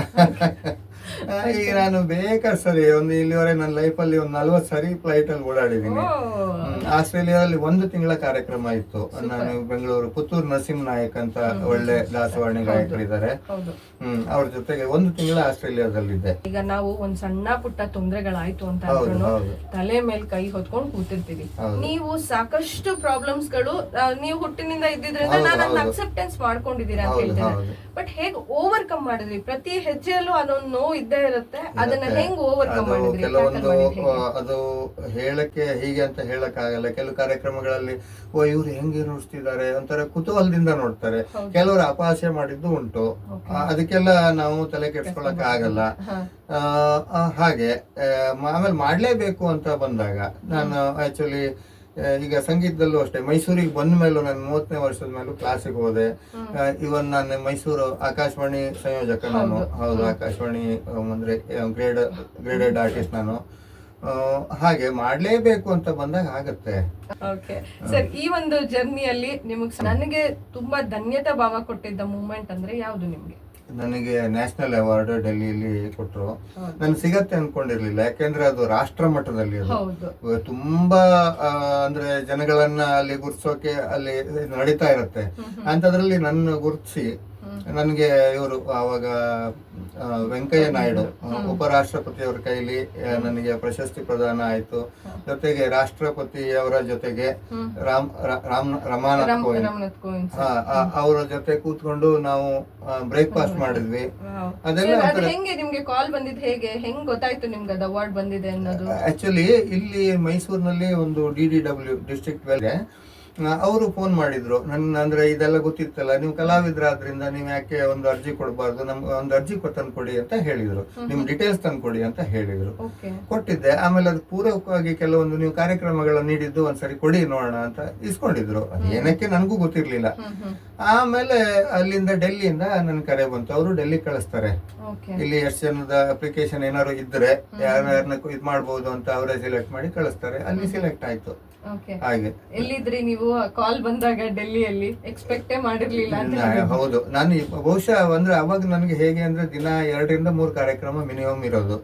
ಈಗ ನಾನು ಬೇಕಾದ ಸರಿ ಇಲ್ಲಿವರೆಗೆ ನನ್ನ ಲೈಫಲ್ಲಿ 40 ಸರಿ ಫ್ಲೈಟ್ ಅಲ್ಲಿ ಓಡಾಡಿದೀನಿ. ಆಸ್ಟ್ರೇಲಿಯಾದಲ್ಲಿ 1 ತಿಂಗಳ ಕಾರ್ಯಕ್ರಮ ಇತ್ತು. ನಾನು ಬೆಂಗಳೂರು ಪುತ್ತೂರು ನರಸಿಂಹನಾಯಕ್ ಅಂತ ಒಳ್ಳೆ ದಾಸವಾಣಿ ಗಾಯಕರಿದ್ದಾರೆ, ಅವ್ರ ಜೊತೆಗೆ 1 ತಿಂಗಳ ಆಸ್ಟ್ರೇಲಿಯಾದಲ್ಲಿದ್ದೆ.
ಈಗ ನಾವು ಒಂದ್ ಸಣ್ಣ ಪುಟ್ಟ ತೊಂದರೆಗಳಾಯ್ತು ಅಂತ ತಲೆ ಮೇಲೆ ಕೈ ಹೊತ್ಕೊಂಡು ಕೂತಿರ್ತೀವಿ. ನೀವು ಸಾಕಷ್ಟು ಪ್ರಾಬ್ಲಮ್ಸ್ ಗಳು ನೀವು ಹುಟ್ಟಿನಿಂದ ಇದ್ದಿದ್ರಿಂದ ನಾನು ಅದನ್ನ ಅಕ್ಸೆಪ್ಟೆನ್ಸ್ ಮಾಡ್ಕೊಂಡಿದ್ದೀರಾ ಅಂತ ಹೇಳ್ತೇನೆ. ಬಟ್ ಹೇಗ್ ಓವರ್ಕಮ್ ಮಾಡಿದ್ರಿ? ಪ್ರತಿ ಹೆಜ್ಜೆಯಲ್ಲೂ ಅದೊಂದು ನೋವು ಇದ್ದೇ ಇರುತ್ತೆ, ಅದನ್ನ ಹೆಂಗ್ ಓವರ್ಕಮ್ ಮಾಡಿದ್ರಿ?
ಕೆಲವೊಂದು ಅದು ಹೇಳಕ್ಕೆ ಹೀಗೆ ಅಂತ ಹೇಳಕ್ ಆಗಲ್ಲ. ಕೆಲವು ಕಾರ್ಯಕ್ರಮಗಳಲ್ಲಿ ಇವ್ರು ಹೆಂಗೆ ನುಡಿಸ್ತಿದ್ದಾರೆ ಒಂಥರ ಕುತೂಹಲದಿಂದ ನೋಡ್ತಾರೆ. ಕೆಲವರು ಅಪಹಾಸ್ಯ ಮಾಡಿದ್ದು ಉಂಟು, ಅದಕ್ಕೆಲ್ಲ ನಾವು ತಲೆ ಕೆಡ್ಸ್ಕೊಳಕ್ ಆಗಲ್ಲ. ಹಾಗೆ ಆಮೇಲೆ ಮಾಡ್ಲೇಬೇಕು ಅಂತ ಬಂದಾಗ ನಾನು ಆಕ್ಚುಲಿ ಈಗ ಸಂಗೀತದಲ್ಲೂ ಅಷ್ಟೇ ಮೈಸೂರಿಗೆ ಬಂದ ಮೇಲೂ ನಾನು 30ನೇ ವರ್ಷದ ಮೇಲೂ ಕ್ಲಾಸಿಗೆ ಹೋದೆ. ಇವನ್ ನಾನು ಮೈಸೂರು ಆಕಾಶವಾಣಿ ಸಂಯೋಜಕ ನಾನು. ಹೌದು, ಆಕಾಶವಾಣಿ ಅಂದ್ರೆ ಗ್ರೇಡೆಡ್ ಆರ್ಟಿಸ್ಟ್ ನಾನು. ಹಾಗೆ ಮಾಡ್ಲೇಬೇಕು ಅಂತ ಬಂದಾಗ ಆಗತ್ತೆ.
ಓಕೆ ಸರ್, ಈ ಒಂದು ಜರ್ನಿಯಲ್ಲಿ ನಿಮಗೆ ನನಗೆ ತುಂಬಾ ಧನ್ಯತಾ ಭಾವ ಕೊಟ್ಟಿದ್ದ ಮೂಮೆಂಟ್ ಅಂದ್ರೆ ಯಾವ್ದು ನಿಮ್ಗೆ?
ನನಗೆ ನ್ಯಾಷನಲ್ ಅವಾರ್ಡ್ ಡೆಲ್ಲಿಯಲ್ಲಿ ಕೊಟ್ಟರು.
ಹೌದು.
ನನ್ಗೆ ಸಿಗತ್ತೆ ಅನ್ಕೊಂಡಿರ್ಲಿಲ್ಲ, ಯಾಕೆಂದ್ರೆ ಅದು ರಾಷ್ಟ್ರ ಮಟ್ಟದಲ್ಲಿ ಅದು
ಹೌದು.
ತುಂಬಾ ಅಂದ್ರೆ ಜನಗಳನ್ನ ಅಲ್ಲಿ ಗುರ್ಸೋಕೆ ಅಲ್ಲಿ ನಡೀತಾ ಇರತ್ತೆ. ಅಂತದ್ರಲ್ಲಿ ನನ್ನ ಗುರ್ತಿಸಿ ನನಗೆ ಇವರು ಆವಾಗ ವೆಂಕಯ್ಯ ನಾಯ್ಡು ಉಪರಾಷ್ಟ್ರಪತಿಯವರ ಕೈಲಿ ನನಗೆ ಪ್ರಶಸ್ತಿ ಪ್ರದಾನ ಆಯ್ತು. ಜೊತೆಗೆ ರಾಷ್ಟ್ರಪತಿಯವರ ಜೊತೆಗೆ ರಮಾನಾಥ್ ಕೋವಿಂದ್ ಅವರ ಜೊತೆ ಕೂತ್ಕೊಂಡು ನಾವು ಬ್ರೇಕ್ಫಾಸ್ಟ್ ಮಾಡಿದ್ವಿ. ಅದೆಲ್ಲ
ಹೆಂಗೆ ನಿಮ್ಗೆ ಕಾಲ್ ಬಂದಿದ್ದು, ಹೇಗೆ ಹೆಂಗ್ ಗೊತ್ತಾಯ್ತು ನಿಮ್ಗೆ ಅದು ಅವಾರ್ಡ್ ಬಂದಿದೆ ಅನ್ನೋದು?
ಆಕ್ಚುಲಿ ಇಲ್ಲಿ ಮೈಸೂರಿನಲ್ಲಿ ಒಂದು DDW ಡಿಸ್ಟ್ರಿಕ್ಟ್ ವೆಲ್ಗೆ ಅವರು ಫೋನ್ ಮಾಡಿದ್ರು. ಅಂದ್ರೆ ಇದೆಲ್ಲ ಗೊತ್ತಿತ್ತಲ್ಲ, ನೀವು ಕಲಾವಿದರಾದ್ರಿಂದ ನೀವು ಯಾಕೆ ಒಂದು ಅರ್ಜಿ ಕೊಡಬಾರ್ದು, ನಮ್ಗೆ ಒಂದು ಅರ್ಜಿ ತಂದ್ಕೊಡಿ ಅಂತ ಹೇಳಿದ್ರು, ನಿಮ್ ಡೀಟೇಲ್ಸ್ ತಂದ್ಕೊಡಿ ಅಂತ ಹೇಳಿದ್ರು. ಕೊಟ್ಟಿದ್ದೆ. ಆಮೇಲೆ ಅದು ಪೂರಕವಾಗಿ ಕೆಲವೊಂದು ನೀವು ಕಾರ್ಯಕ್ರಮಗಳ ನೀಡಿದ್ದು ಒಂದ್ಸರಿ ಕೊಡಿ ನೋಡೋಣ ಅಂತ ಇಸ್ಕೊಂಡಿದ್ರು. ಏನಕ್ಕೆ ನನಗೂ ಗೊತ್ತಿರ್ಲಿಲ್ಲ. ಆಮೇಲೆ ಅಲ್ಲಿಂದ ಡೆಲ್ಲಿಯಿಂದ ನನ್ ಕರೆ ಬಂತು, ಅವರು ಡೆಲ್ಲಿ ಕಳಿಸ್ತಾರೆ, ಇಲ್ಲಿ ಎಷ್ಟು ಜನದ ಅಪ್ಲಿಕೇಶನ್ ಏನಾದ್ರು ಇದ್ರೆ ಯಾರನ್ನ ಇದ್ ಮಾಡ್ಬೋದು ಅಂತ ಅವರೇ ಸೆಲೆಕ್ಟ್ ಮಾಡಿ ಕಳಿಸ್ತಾರೆ. ಅಲ್ಲಿ ಸೆಲೆಕ್ಟ್ ಆಯ್ತು. ಹಾಗೆ.
ಎಲ್ಲಿದ್ರಿ ನೀವು ಕಾಲ್ ಬಂದಾಗ ಡೆಲ್ಲಿಯಲ್ಲಿ? ಎಕ್ಸ್ಪೆಕ್ಟೇ ಮಾಡಿರ್ಲಿಲ್ಲ ಅಂತ?
ಹೌದು, ನಾನು ಬಹುಶಃ ಅಂದ್ರೆ ಅವಾಗ ನನಗೆ ಹೇಗೆ ಅಂದ್ರೆ ದಿನ 2 ರಿಂದ 3 ಕಾರ್ಯಕ್ರಮ ಮಿನಿಮಮ್ ಇರೋದು,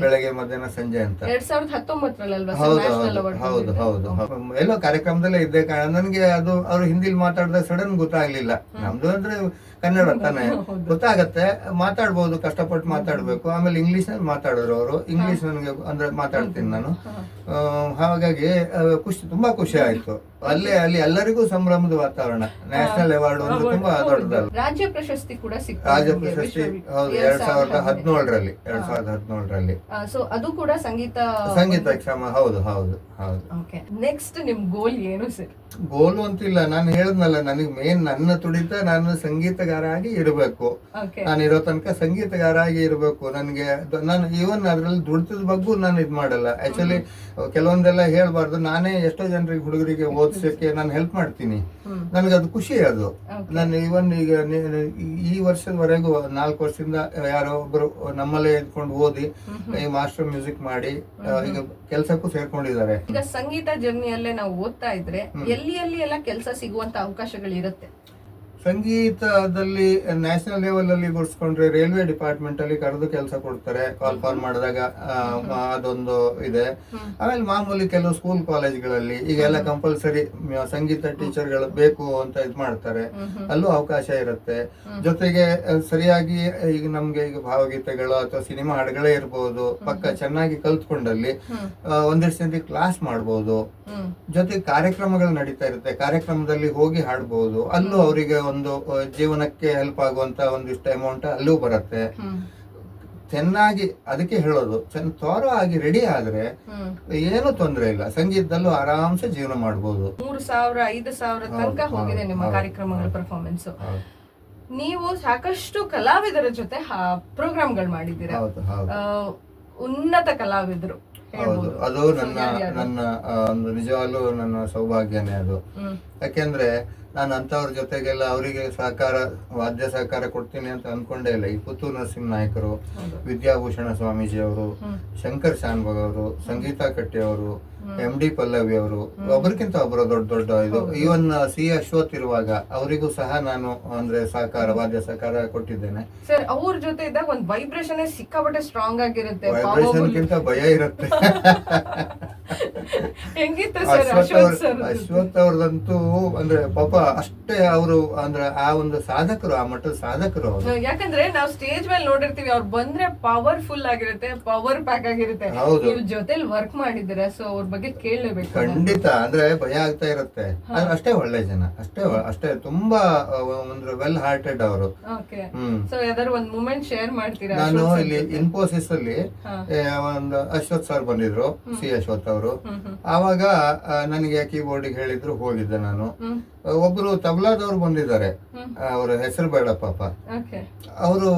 ಬೆಳಗ್ಗೆ ಮಧ್ಯಾಹ್ನ ಸಂಜೆ ಅಂತ.
2019
ಹೌದು ಹೌದು ಹೌದು, ಎಲ್ಲೋ ಕಾರ್ಯಕ್ರಮದಲ್ಲೇ ಇದ್ದೆ. ನನಗೆ ಅದು ಅವ್ರು ಹಿಂದಿಲಿ ಮಾತಾಡಿದಾಗ ಸಡನ್ ಗೊತ್ತಾಗ್ಲಿಲ್ಲ. ನಮ್ದು ಅಂದ್ರೆ ಕನ್ನಡ ತಾನೆ, ಗೊತ್ತಾಗತ್ತೆ, ಮಾತಾಡ್ಬೋದು, ಕಷ್ಟಪಟ್ಟು ಮಾತಾಡ್ಬೇಕು. ಆಮೇಲೆ ಇಂಗ್ಲಿಷ್ ನಲ್ಲಿ ಮಾತಾಡಿದ್ರು ಅವರು. ಇಂಗ್ಲಿಷ್ ನನಗೆ ಅಂದ್ರೆ ಮಾತಾಡ್ತೀನಿ ನಾನು. ಹಾಗಾಗಿ ತುಂಬಾ ಖುಷಿ ಆಯ್ತು. ಅಲ್ಲಿ ಎಲ್ಲರಿಗೂ ಸಂಭ್ರಮದ ವಾತಾವರಣ. ನ್ಯಾಷನಲ್ ಅವಾರ್ಡ್ ಒಂದು ತುಂಬಾ ದೊಡ್ಡದಲ್ಲ.
ರಾಜ್ಯ ಪ್ರಶಸ್ತಿ ಕೂಡ ಸಿಕ್ತು.
ರಾಜ್ಯ ಪ್ರಶಸ್ತಿ ಹೌದು, 2017ರಲ್ಲಿ.
ಸೊ ಅದು ಕೂಡ
ಸಂಗೀತ ಕ್ಷಮ. ಹೌದು ಹೌದು ಹೌದು.
ನೆಕ್ಸ್ಟ್ ನಿಮ್ ಗೋಲ್ ಏನು ಸರ್?
ಗೋಲು ಅಂತಿಲ್ಲ, ನಾನು ಹೇಳದ್ನಲ್ಲ, ನನಗೆ ಮೇನ್ ನನ್ನ ತುಡಿತ ನಾನು ಸಂಗೀತಗಾರ ಆಗಿ ಇರಬೇಕು. ನಾನು ಇರೋ ತನಕ ಸಂಗೀತಗಾರ ಆಗಿ ಇರಬೇಕು. ನಾನು ಈವನ್ ಅದ್ರಲ್ಲಿ ದುಡ್ತದ ಬಗ್ಗೆ ನಾನು ಇದ್ ಮಾಡಲ್ಲ. ಆಕ್ಚುಲಿ ಕೆಲವೊಂದೆಲ್ಲ ಹೇಳ್ಬಾರ್ದು. ನಾನೇ ಎಷ್ಟೋ ಜನರಿಗೆ ಹುಡುಗರಿಗೆ ಓದಿಸಕ್ಕೆ ನಾನು ಹೆಲ್ಪ್ ಮಾಡ್ತೀನಿ. ನನಗೆ ಅದು ಖುಷಿ. ಅದು ನಾನು ಈವನ್ ಈಗ ಈ ವರ್ಷದವರೆಗೂ 4 ವರ್ಷದಿಂದ ಯಾರೋ ಒಬ್ರು ನಮ್ಮಲ್ಲೇ ಎದ್ಕೊಂಡು ಓದಿ ಈ ಮಾಸ್ಟರ್ ಮ್ಯೂಸಿಕ್ ಮಾಡಿ ಈಗ ಕೆಲ್ಸಕ್ಕೂ ಸೇರ್ಕೊಂಡಿದ್ದಾರೆ.
ಈಗ ಸಂಗೀತ ಜರ್ನಿಯಲ್ಲೇ ನಾವು ಓದ್ತಾ ಇದ್ರೆ ಎಲ್ಲಿ ಎಲ್ಲ ಕೆಲಸ ಸಿಗುವಂತ ಅವಕಾಶಗಳು ಇರುತ್ತೆ?
ಸಂಗೀತದಲ್ಲಿ ನ್ಯಾಷನಲ್ ಲೆವೆಲ್ ಅಲ್ಲಿ ಗುರ್ಸ್ಕೊಂಡ್ರೆ ರೈಲ್ವೆ ಡಿಪಾರ್ಟ್ಮೆಂಟ್ ಅಲ್ಲಿ ಕರೆದು ಕೆಲಸ ಕೊಡ್ತಾರೆ, ಕಾಲ್ ಫಾರ್ ಮಾಡಿದಾಗ. ಅದೊಂದು ಇದೆ. ಆಮೇಲೆ ಮಾಮೂಲಿ ಕೆಲವು ಸ್ಕೂಲ್ ಕಾಲೇಜ್ಗಳಲ್ಲಿ ಈಗೆಲ್ಲ ಕಂಪಲ್ಸರಿ ಸಂಗೀತ ಟೀಚರ್ಗಳು ಬೇಕು ಅಂತ ಇದ್ ಮಾಡ್ತಾರೆ, ಅಲ್ಲೂ ಅವಕಾಶ ಇರುತ್ತೆ. ಜೊತೆಗೆ ಸರಿಯಾಗಿ ಈಗ ನಮ್ಗೆ ಈಗ ಭಾವಗೀತೆಗಳು ಅಥವಾ ಸಿನಿಮಾ ಹಾಡುಗಳೇ ಇರ್ಬೋದು, ಪಕ್ಕ ಚೆನ್ನಾಗಿ ಕಲ್ತ್ಕೊಂಡಲ್ಲಿ ಒಂದಿಷ್ಟು ಜನರಿಗೆ ಕ್ಲಾಸ್ ಮಾಡ್ಬೋದು. ಜೊತೆಗೆ ಕಾರ್ಯಕ್ರಮಗಳು ನಡೀತಾ ಇರುತ್ತೆ, ಕಾರ್ಯಕ್ರಮದಲ್ಲಿ ಹೋಗಿ ಹಾಡ್ಬೋದು. ಅಲ್ಲೂ ಅವರಿಗೆ ಒಂದು ಜೀವನಕ್ಕೆ ಹೆಲ್ಪ್ ಆಗುವಂತ ಒಂದಿಷ್ಟು ಅಮೌಂಟ್ ಅಲ್ಲೂ ಬರುತ್ತೆ. ಚೆನ್ನಾಗಿ ಅದಕ್ಕೆ ಹೇಳೋದು, ತ್ವರ ಆಗಿ ರೆಡಿ ಆದ್ರೆ ಏನು ತೊಂದರೆ ಇಲ್ಲ, ಸಂಗೀತದಲ್ಲೂ ಆರಾಮ್ಸೆ ಜೀವನ ಮಾಡ್ಬೋದು.
3,000-5,000 ತನಕ ಹೋಗಿದೆ ನಿಮ್ಮ ಕಾರ್ಯಕ್ರಮಗಳ ಪರ್ಫಾರ್ಮೆನ್ಸ್. ನೀವು ಸಾಕಷ್ಟು ಕಲಾವಿದರ ಜೊತೆ ಪ್ರೋಗ್ರಾಮ್ಗಳು ಮಾಡಿದ್ದೀರಾ, ಉನ್ನತ ಕಲಾವಿದರು.
ಹೌದು, ಅದು ನನ್ನ ಒಂದು ನಿಜವಾಗ್ಲೂ ನನ್ನ ಸೌಭಾಗ್ಯನೇ ಅದು. ಯಾಕೆಂದ್ರೆ ನಾನು ಅಂತವ್ರ ಜೊತೆಗೆಲ್ಲ ಅವರಿಗೆ ವಾದ್ಯ ಸಹಕಾರ ಕೊಡ್ತೀನಿ ಅಂತ ಅನ್ಕೊಂಡೇ ಇಲ್ಲ. ಈ ಪುತ್ತೂರು ನರಸಿಂಹ ನಾಯ್ಕರು, ವಿದ್ಯಾಭೂಷಣ ಸ್ವಾಮೀಜಿ ಅವರು, ಶಂಕರ್ ಶಾನ್ಭಾಗ್ ಅವರು, ಸಂಗೀತಾ ಕಟ್ಟಿ ಅವರು, MD ಪಲ್ಲವಿ ಅವರು, ಒಬ್ರಿಗಿಂತ ಒಬ್ಬರು ದೊಡ್ಡ ಇದು. ಈವನ್ C ಅಶ್ವಥ್ ಇರುವಾಗ ಅವರಿಗೂ ಸಹ ನಾನು ಅಂದ್ರೆ ವಾದ್ಯ ಸಹಕಾರ ಕೊಟ್ಟಿದ್ದೇನೆ.
ಸರ್, ಅವ್ರ ಜೊತೆ ಇದ್ದಾಗ ಒಂದು ವೈಬ್ರೇಷನ್ ಸಿಕ್ಕಾಪಟ್ಟೆ ಸ್ಟ್ರಾಂಗ್ ಆಗಿರುತ್ತೆ.
ವೈಬ್ರೇಷನ್ ಗಿಂತ ಭಯ ಇರುತ್ತೆ. ಅಶ್ವಥ್ ಅವ್ರದಂತೂ ಅಂದ್ರೆ ಪಾಪ ಅಷ್ಟೇ ಅವರು ಅಂದ್ರೆ ಆ ಒಂದು ಸಾಧಕರು, ಆ ಮಟ್ಟದ ಸಾಧಕರು ಅವರು.
ಯಾಕಂದ್ರೆ ನಾವು ಸ್ಟೇಜ್ ಮೇಲೆ ನೋಡಿರ್ತೀವಿ, ಅವ್ರು ಬಂದ್ರೆ ಪವರ್ಫುಲ್ ಆಗಿರುತ್ತೆ, ಪವರ್ ಪ್ಯಾಕ್ ಆಗಿರುತ್ತೆ. ನೀವು ಜೊತೆಲಿ ವರ್ಕ್ ಮಾಡಿದ್ದೀರಾ, ಸೊ ಅವ್ರ ಬಗ್ಗೆ ಕೇಳಲೇಬೇಕು.
ಖಂಡಿತ, ಅಂದ್ರೆ ಭಯ ಆಗ್ತಾ ಇರುತ್ತೆ. ಅಷ್ಟೇ ಒಳ್ಳೆ ಜನ, ಅಷ್ಟೇ ತುಂಬಾ ಒಂದು ವೆಲ್ ಹಾರ್ಟೆಡ್ ಅವರು.
ಸೊ ಯಾವ್ದಾದ್ರು ಒಂದು ಮೂಮೆಂಟ್ ಶೇರ್ ಮಾಡ್ತೀರಾ?
ನಾನು ಇಲ್ಲಿ ಇನ್ಫೋಸಿಸ್ ಅಲ್ಲಿ ಒಂದು ಅಶ್ವಥ್ ಸರ್ ಬಂದಿದ್ರು, C ಅಶ್ವಥ್ ಅವರು. ಆವಾಗ ನನಗೆ ಕೀಬೋರ್ಡ್ ಹೇಳಿದ್ರು, ಹೋಗಿದ್ದೆ ನಾನು. ಒಬ್ರು ತಬಲಾದವ್ರು ಬಂದಿದ್ದಾರೆ, ಅವ್ರ ಹೆಸರು ಬೇಡ ಪಾಪ. ಅವರು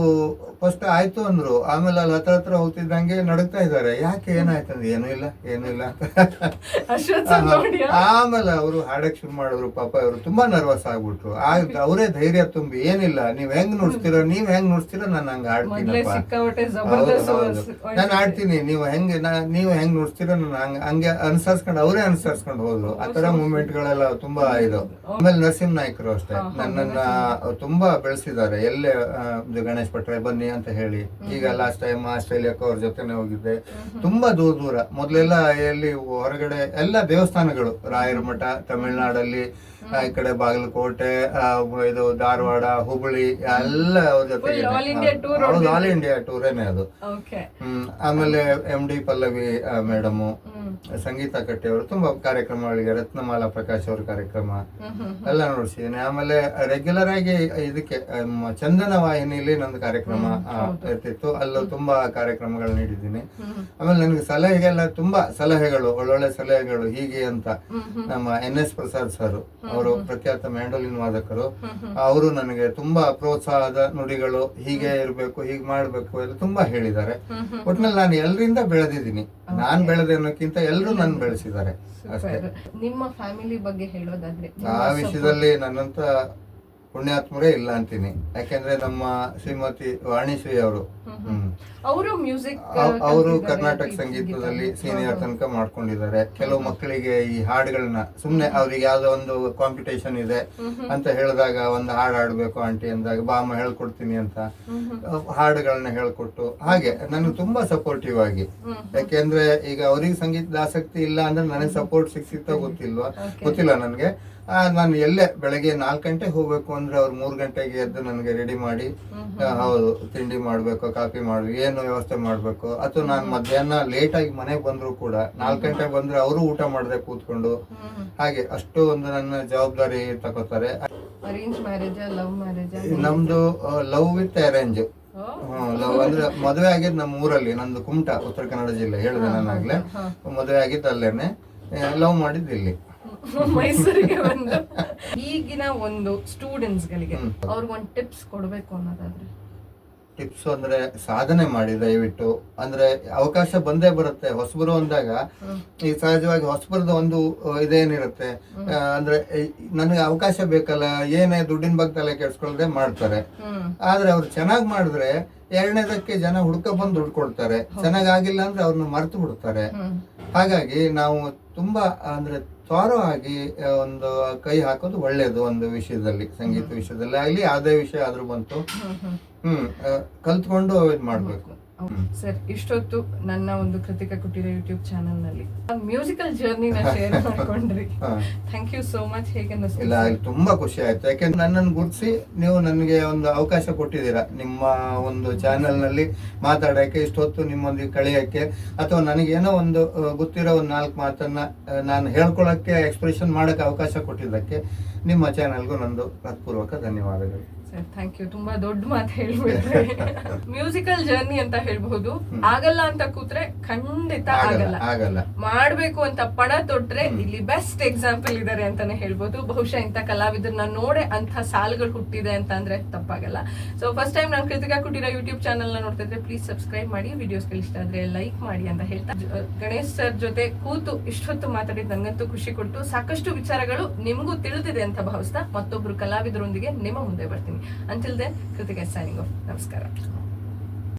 ಫಸ್ಟ್ ಆಯ್ತು ಅಂದ್ರು, ಆಮೇಲೆ ಅಲ್ಲಿ ಹತ್ರ ಹೋಗ್ತಿದ್ದಂಗೆ ನಡುಗ್ತಾ ಇದ್ದಾರೆ. ಯಾಕೆ, ಏನಾಯ್ತಂದ್ರೆ ಏನೂ ಇಲ್ಲ ಆಮೇಲೆ ಅವರು ಹಾಡಕ್ ಶುರು ಮಾಡಿದ್ರು. ಪಾಪ ಅವರು ತುಂಬಾ ನರ್ವಸ್ ಆಗ್ಬಿಟ್ರು. ಅವರೇ ಧೈರ್ಯ ತುಂಬಿ, ಏನಿಲ್ಲ, ನೀವ್ ಹೆಂಗ್ ನುಡ್ಸ್ತೀರೋ ನಾನು ಹಂಗ ಆಡ್ತೀನಪ್ಪ. ನಾನು ಆಡ್ತೀನಿ, ನೀವು ಹೆಂಗ್ ನುಡ್ಸ್ತೀರೋ ನಾನು ಹಂಗೆ ಅವರೇ ಅನುಸರಿಸ್ಕೊಂಡು ಹೋದ್ರು. ಆ ತರ ಮೂಮೆಂಟ್ ಗಳೆಲ್ಲ ತುಂಬಾ ಇದು. ಆಮೇಲೆ ನರಸಿಂಹ ನಾಯ್ಕರು ಅಷ್ಟೇ ನನ್ನನ್ನ ತುಂಬಾ ಬೆಳೆಸಿದ್ದಾರೆ. ಎಲ್ಲೇ ಇದು ಗಣೇಶ್ ಭಟ್ರೆ ಬನ್ನಿ ಅಂತ ಹೇಳಿ. ಈಗ ಲಾಸ್ಟ್ ಟೈಮ್ ಆಸ್ಟ್ರೇಲಿಯಾಕ್ಕೆ ಅವ್ರ ಜೊತೆನೆ ಹೋಗಿದ್ದೆ. ತುಂಬಾ ದೂರ ಮೊದ್ಲೆಲ್ಲ ಎಲ್ಲಿ ಹೊರಗಡೆ ಎಲ್ಲ ದೇವಸ್ಥಾನಗಳು, ರಾಯರ ಮಠ ತಮಿಳ್ನಾಡಲ್ಲಿ, ಈ ಕಡೆ ಬಾಗಲಕೋಟೆ, ಇದು ಧಾರವಾಡ, ಹುಬ್ಬಳ್ಳಿ ಎಲ್ಲ ಅವ್ರ ಜೊತೆಗೆ ಆಲ್ ಇಂಡಿಯಾ ಟೂರೇನೆ ಅದು. ಆಮೇಲೆ MD ಪಲ್ಲವಿ ಮೇಡಮು, ಸಂಗೀತ ಕಟ್ಟಿ ಅವರು ತುಂಬಾ ಕಾರ್ಯಕ್ರಮಗಳಿಗೆ, ರತ್ನಮಾಲಾ ಪ್ರಕಾಶ್ ಅವ್ರ ಕಾರ್ಯಕ್ರಮ ಎಲ್ಲ ನೋಡ್ಸಿದ್ದೀನಿ. ಆಮೇಲೆ ರೆಗ್ಯುಲರ್ ಆಗಿ ಇದಕ್ಕೆ ಚಂದನ ವಾಹಿನಿಯಲ್ಲಿ ನಂದು ಕಾರ್ಯಕ್ರಮ ಇರ್ತಿತ್ತು, ಅಲ್ಲೂ ತುಂಬಾ ಕಾರ್ಯಕ್ರಮಗಳು ನೀಡಿದ್ದೀನಿ. ಆಮೇಲೆ ನನಗೆ ಸಲಹೆಗೆಲ್ಲ ತುಂಬಾ ಸಲಹೆಗಳು, ಒಳ್ಳೊಳ್ಳೆ ಸಲಹೆಗಳು ಹೀಗೆ ಅಂತ ನಮ್ಮ NS ಪ್ರಸಾದ್ ಸರ್, ಅವರು ಪ್ರಖ್ಯಾತ ಮ್ಯಾಂಡೋಲಿನ್ ವಾದಕರು, ಅವರು ನನಗೆ ತುಂಬಾ ಪ್ರೋತ್ಸಾಹದ ನುಡಿಗಳು, ಹೀಗೆ ಇರ್ಬೇಕು, ಹೀಗೆ ಮಾಡ್ಬೇಕು ಎಲ್ಲ ತುಂಬಾ ಹೇಳಿದ್ದಾರೆ. ಒಟ್ನಲ್ಲಿ ನಾನು ಎಲ್ಲರಿಂದ ಬೆಳೆದಿದ್ದೀನಿ. ನಾನ್ ಬೆಳೆದೆ ಅನ್ನೋಕ್ಕಿಂತ ಎಲ್ಲರೂ ನನ್ನ ಬೆಳೆಸಿದ್ದಾರೆ ಅಷ್ಟೇ.
ನಿಮ್ಮ ಫ್ಯಾಮಿಲಿ ಬಗ್ಗೆ ಹೇಳೋದಾದ್ರೆ
ಆ ವಿಷಯದಲ್ಲಿ ನನ್ನಂತ ಪುಣ್ಯಾತ್ಮರೇ ಇಲ್ಲ ಅಂತೀನಿ. ಯಾಕೆಂದ್ರೆ ನಮ್ಮ ಶ್ರೀಮತಿ ವಾಣಿಶ್ರೀ ಅವರು ಅವರು ಕರ್ನಾಟಕ ಸಂಗೀತದಲ್ಲಿ ಸೀನಿಯರ್ ತನಕ ಮಾಡ್ಕೊಂಡಿದ್ದಾರೆ. ಕೆಲವು ಮಕ್ಕಳಿಗೆ ಈ ಹಾಡುಗಳನ್ನ ಸುಮ್ನೆ ಅವ್ರಿಗೆ ಯಾವ್ದೋ ಒಂದು ಕಾಂಪಿಟೇಷನ್ ಇದೆ ಅಂತ ಹೇಳಿದಾಗ, ಒಂದು ಹಾಡು ಹಾಡ್ಬೇಕು ಆಂಟಿ ಅಂದಾಗ, ಬಾಮ ಹೇಳ್ಕೊಡ್ತೀನಿ ಅಂತ ಹಾಡುಗಳನ್ನ ಹೇಳ್ಕೊಟ್ಟು, ಹಾಗೆ ನನಗೆ ತುಂಬಾ ಸಪೋರ್ಟಿವ್ ಆಗಿ. ಯಾಕೆಂದ್ರೆ ಈಗ ಅವ್ರಿಗೆ ಸಂಗೀತದ ಆಸಕ್ತಿ ಇಲ್ಲ ಅಂದ್ರೆ ನನಗೆ ಸಪೋರ್ಟ್ ಸಿಕ್ತಿತ್ತೋ ಗೊತ್ತಿಲ್ಲ ನನಗೆ. ನಾನು ಎಲ್ಲೇ ಬೆಳಗ್ಗೆ 4 ಗಂಟೆಗೆ ಹೋಗ್ಬೇಕು ಅಂದ್ರೆ ಅವ್ರು 3 ಗಂಟೆಗೆ ಎದ್ದು ನನಗೆ ರೆಡಿ ಮಾಡಿ, ಹೌದು ತಿಂಡಿ ಮಾಡ್ಬೇಕು, ಕಾಫಿ ಮಾಡ್ಬೇಕು, ಏನು ವ್ಯವಸ್ಥೆ ಮಾಡ್ಬೇಕು. ಅಥವಾ ನಾನು ಮಧ್ಯಾಹ್ನ ಲೇಟ್ ಆಗಿ ಮನೆಗೆ ಬಂದ್ರು ಕೂಡ 4 ಗಂಟೆಗೆ ಬಂದ್ರೆ ಅವರು ಊಟ ಮಾಡದೆ ಕೂತ್ಕೊಂಡು, ಹಾಗೆ ಅಷ್ಟು ಒಂದು ನನ್ನ ಜವಾಬ್ದಾರಿ ತಗೋತಾರೆ.
Arrange marriage, love marriage?
ನಮ್ದು ಲವ್ ವಿತ್ ಅರೇಂಜ್. ಲವ್ ಅಂದ್ರೆ ಮದುವೆ ಆಗಿದ್ ನಮ್ಮ ಊರಲ್ಲಿ, ನಂದು ಕುಮಟಾ, ಉತ್ತರ ಕನ್ನಡ ಜಿಲ್ಲೆ, ಹೇಳಿದೆ ನಾನಾಗ್ಲೇ. ಮದುವೆ ಆಗಿದ್ದು ಅಲ್ಲೇನೆ, ಲವ್ ಮಾಡಿದ್ದು ಇಲ್ಲಿ
ಮೈಸೂರಿಗೆ ಬಂದು. ಈಗಿನ ಒಂದು ಸ್ಟೂಡೆಂಟ್ಸ್ ಗಳಿಗೆ ಅವ್ರಿಗೊಂದು ಟಿಪ್ಸ್ ಕೊಡ್ಬೇಕು ಅನ್ನೋದಾದ್ರೆ?
ಟಿಪ್ಸ್ ಅಂದ್ರೆ ಸಾಧನೆ ಮಾಡಿ ದಯವಿಟ್ಟು. ಅಂದ್ರೆ ಅವಕಾಶ ಬಂದೇ ಬರುತ್ತೆ. ಹೊಸಬರು ಅಂದಾಗ ಈ ಸಹಜವಾಗಿ ಹೊಸಬರದ ಒಂದು ಇದೇನಿರುತ್ತೆ ಅಂದ್ರೆ ನನಗೆ ಅವಕಾಶ ಬೇಕಲ್ಲ, ಏನೇ ದುಡ್ಡಿನ ಬಗ್ಗೆ ತಲೆ ಕೆಡ್ಸ್ಕೊಳ್ದೆ ಮಾಡ್ತಾರೆ. ಆದ್ರೆ ಅವ್ರು ಚೆನ್ನಾಗ್ ಮಾಡಿದ್ರೆ ಎರಡನೇದಕ್ಕೆ ಜನ ಹುಡ್ಕ ಬಂದು ದುಡ್ಡು ಕೊಡ್ತಾರೆ. ಚೆನ್ನಾಗಿಲ್ಲ ಅಂದ್ರೆ ಅವ್ರನ್ನ ಮರ್ತು ಬಿಡ್ತಾರೆ. ಹಾಗಾಗಿ ನಾವು ತುಂಬಾ ಅಂದ್ರೆ ತ್ವರ ಆಗಿ ಒಂದು ಕೈ ಹಾಕೋದು ಒಳ್ಳೇದು. ಒಂದು ವಿಷಯದಲ್ಲಿ, ಸಂಗೀತ ವಿಷಯದಲ್ಲಿ ಆಗ್ಲಿ, ಯಾವುದೇ ವಿಷಯ ಆದ್ರೂ ಬಂತು, ಕಲ್ತ್ಕೊಂಡು ಇದ್ ಮಾಡ್ಬೇಕು.
ಸರ್, ಇಷ್ಟೊತ್ತು ನನ್ನ ಒಂದು ಕೃತಿಕಾ ಕುಟೀರ ಯೂಟ್ಯೂಬ್ ಚಾನೆಲ್ ನಲ್ಲಿ ಮ್ಯೂಸಿಕಲ್ ಜರ್ನಿನ ಶೇರ್ ಮಾಡ್ಕೊಂಡ್ರಿ. Thank you so much. ಹೇಗೆ
ಇಲ್ಲ, ತುಂಬಾ ಖುಷಿ ಆಯ್ತು. ಯಾಕೆಂದ್ರೆ ನನ್ನನ್ನು ಗುರ್ತಿಸಿ ನೀವು ನನಗೆ ಒಂದು ಅವಕಾಶ ಕೊಟ್ಟಿದ್ದೀರಾ ನಿಮ್ಮ ಒಂದು ಚಾನೆಲ್ ನಲ್ಲಿ ಮಾತಾಡಕ್ಕೆ, ಇಷ್ಟೊತ್ತು ನಿಮ್ಮೊಂದಿಗೆ ಕಳೆಯಕ್ಕೆ, ಅಥವಾ ನನಗೇನೋ ಒಂದು ಗೊತ್ತಿರೋ ಒಂದು 4 ಮಾತನ್ನ ನಾನು ಹೇಳ್ಕೊಳಕ್ಕೆ, ಎಕ್ಸ್ಪ್ರೆಷನ್ ಮಾಡಕ್ಕೆ ಅವಕಾಶ ಕೊಟ್ಟಿದ್ದಕ್ಕೆ ನಿಮ್ಮ ಚಾನೆಲ್ಗೂ ನಂದು ಹೃತ್ಪೂರ್ವಕ ಧನ್ಯವಾದಗಳು.
Thank you. ತುಂಬಾ ದೊಡ್ಡ ಮಾತು ಹೇಳ್ಬಿಟ್ರೆ. ಮ್ಯೂಸಿಕಲ್ ಜರ್ನಿ ಅಂತ ಹೇಳ್ಬಹುದು. ಆಗಲ್ಲ ಅಂತ ಕೂತ್ರೆ ಖಂಡಿತ ಆಗಲ್ಲ. ಮಾಡ್ಬೇಕು ಅಂತ ಪಣ ತೊಟ್ರೆ ಇಲ್ಲಿ ಬೆಸ್ಟ್ ಎಕ್ಸಾಂಪಲ್ ಇದಾರೆ ಅಂತಾನೆ ಹೇಳ್ಬೋದು. ಬಹುಶಃ ಇಂಥ ಕಲಾವಿದರನ್ನ ನೋಡೆ ಅಂತ ಸಾಲುಗಳು ಹುಟ್ಟಿದೆ ಅಂತ ಅಂದ್ರೆ ತಪ್ಪಾಗಲ್ಲ. ಸೊ ಫಸ್ಟ್ ಟೈಮ್ ನಾನು ಕೃತಿಕಾ ಕುಟೀರ ಯೂಟ್ಯೂಬ್ ಚಾನೆಲ್ ನ ನೋಡ್ತಾ ಇದ್ರೆ ಪ್ಲೀಸ್ ಸಬ್ಸ್ಕ್ರೈಬ್ ಮಾಡಿ, ವಿಡಿಯೋಸ್ ಇಷ್ಟ ಆದ್ರೆ ಲೈಕ್ ಮಾಡಿ ಅಂತ ಹೇಳ್ತಾ, ಗಣೇಶ್ ಸರ್ ಜೊತೆ ಕೂತು ಇಷ್ಟೊತ್ತು ಮಾತಾಡಿದ್ ನಂಗಂತೂ ಖುಷಿ ಕೊಟ್ಟು, ಸಾಕಷ್ಟು ವಿಚಾರಗಳು ನಿಮಗೂ ತಿಳಿದಿದೆ ಅಂತ ಭಾವಿಸ್ತಾ ಮತ್ತೊಬ್ರು ಕಲಾವಿದರೊಂದಿಗೆ ನಿಮ್ಮ ಮುಂದೆ ಬರ್ತೀನಿ. Until then, Kritika is signing off. Namaskara.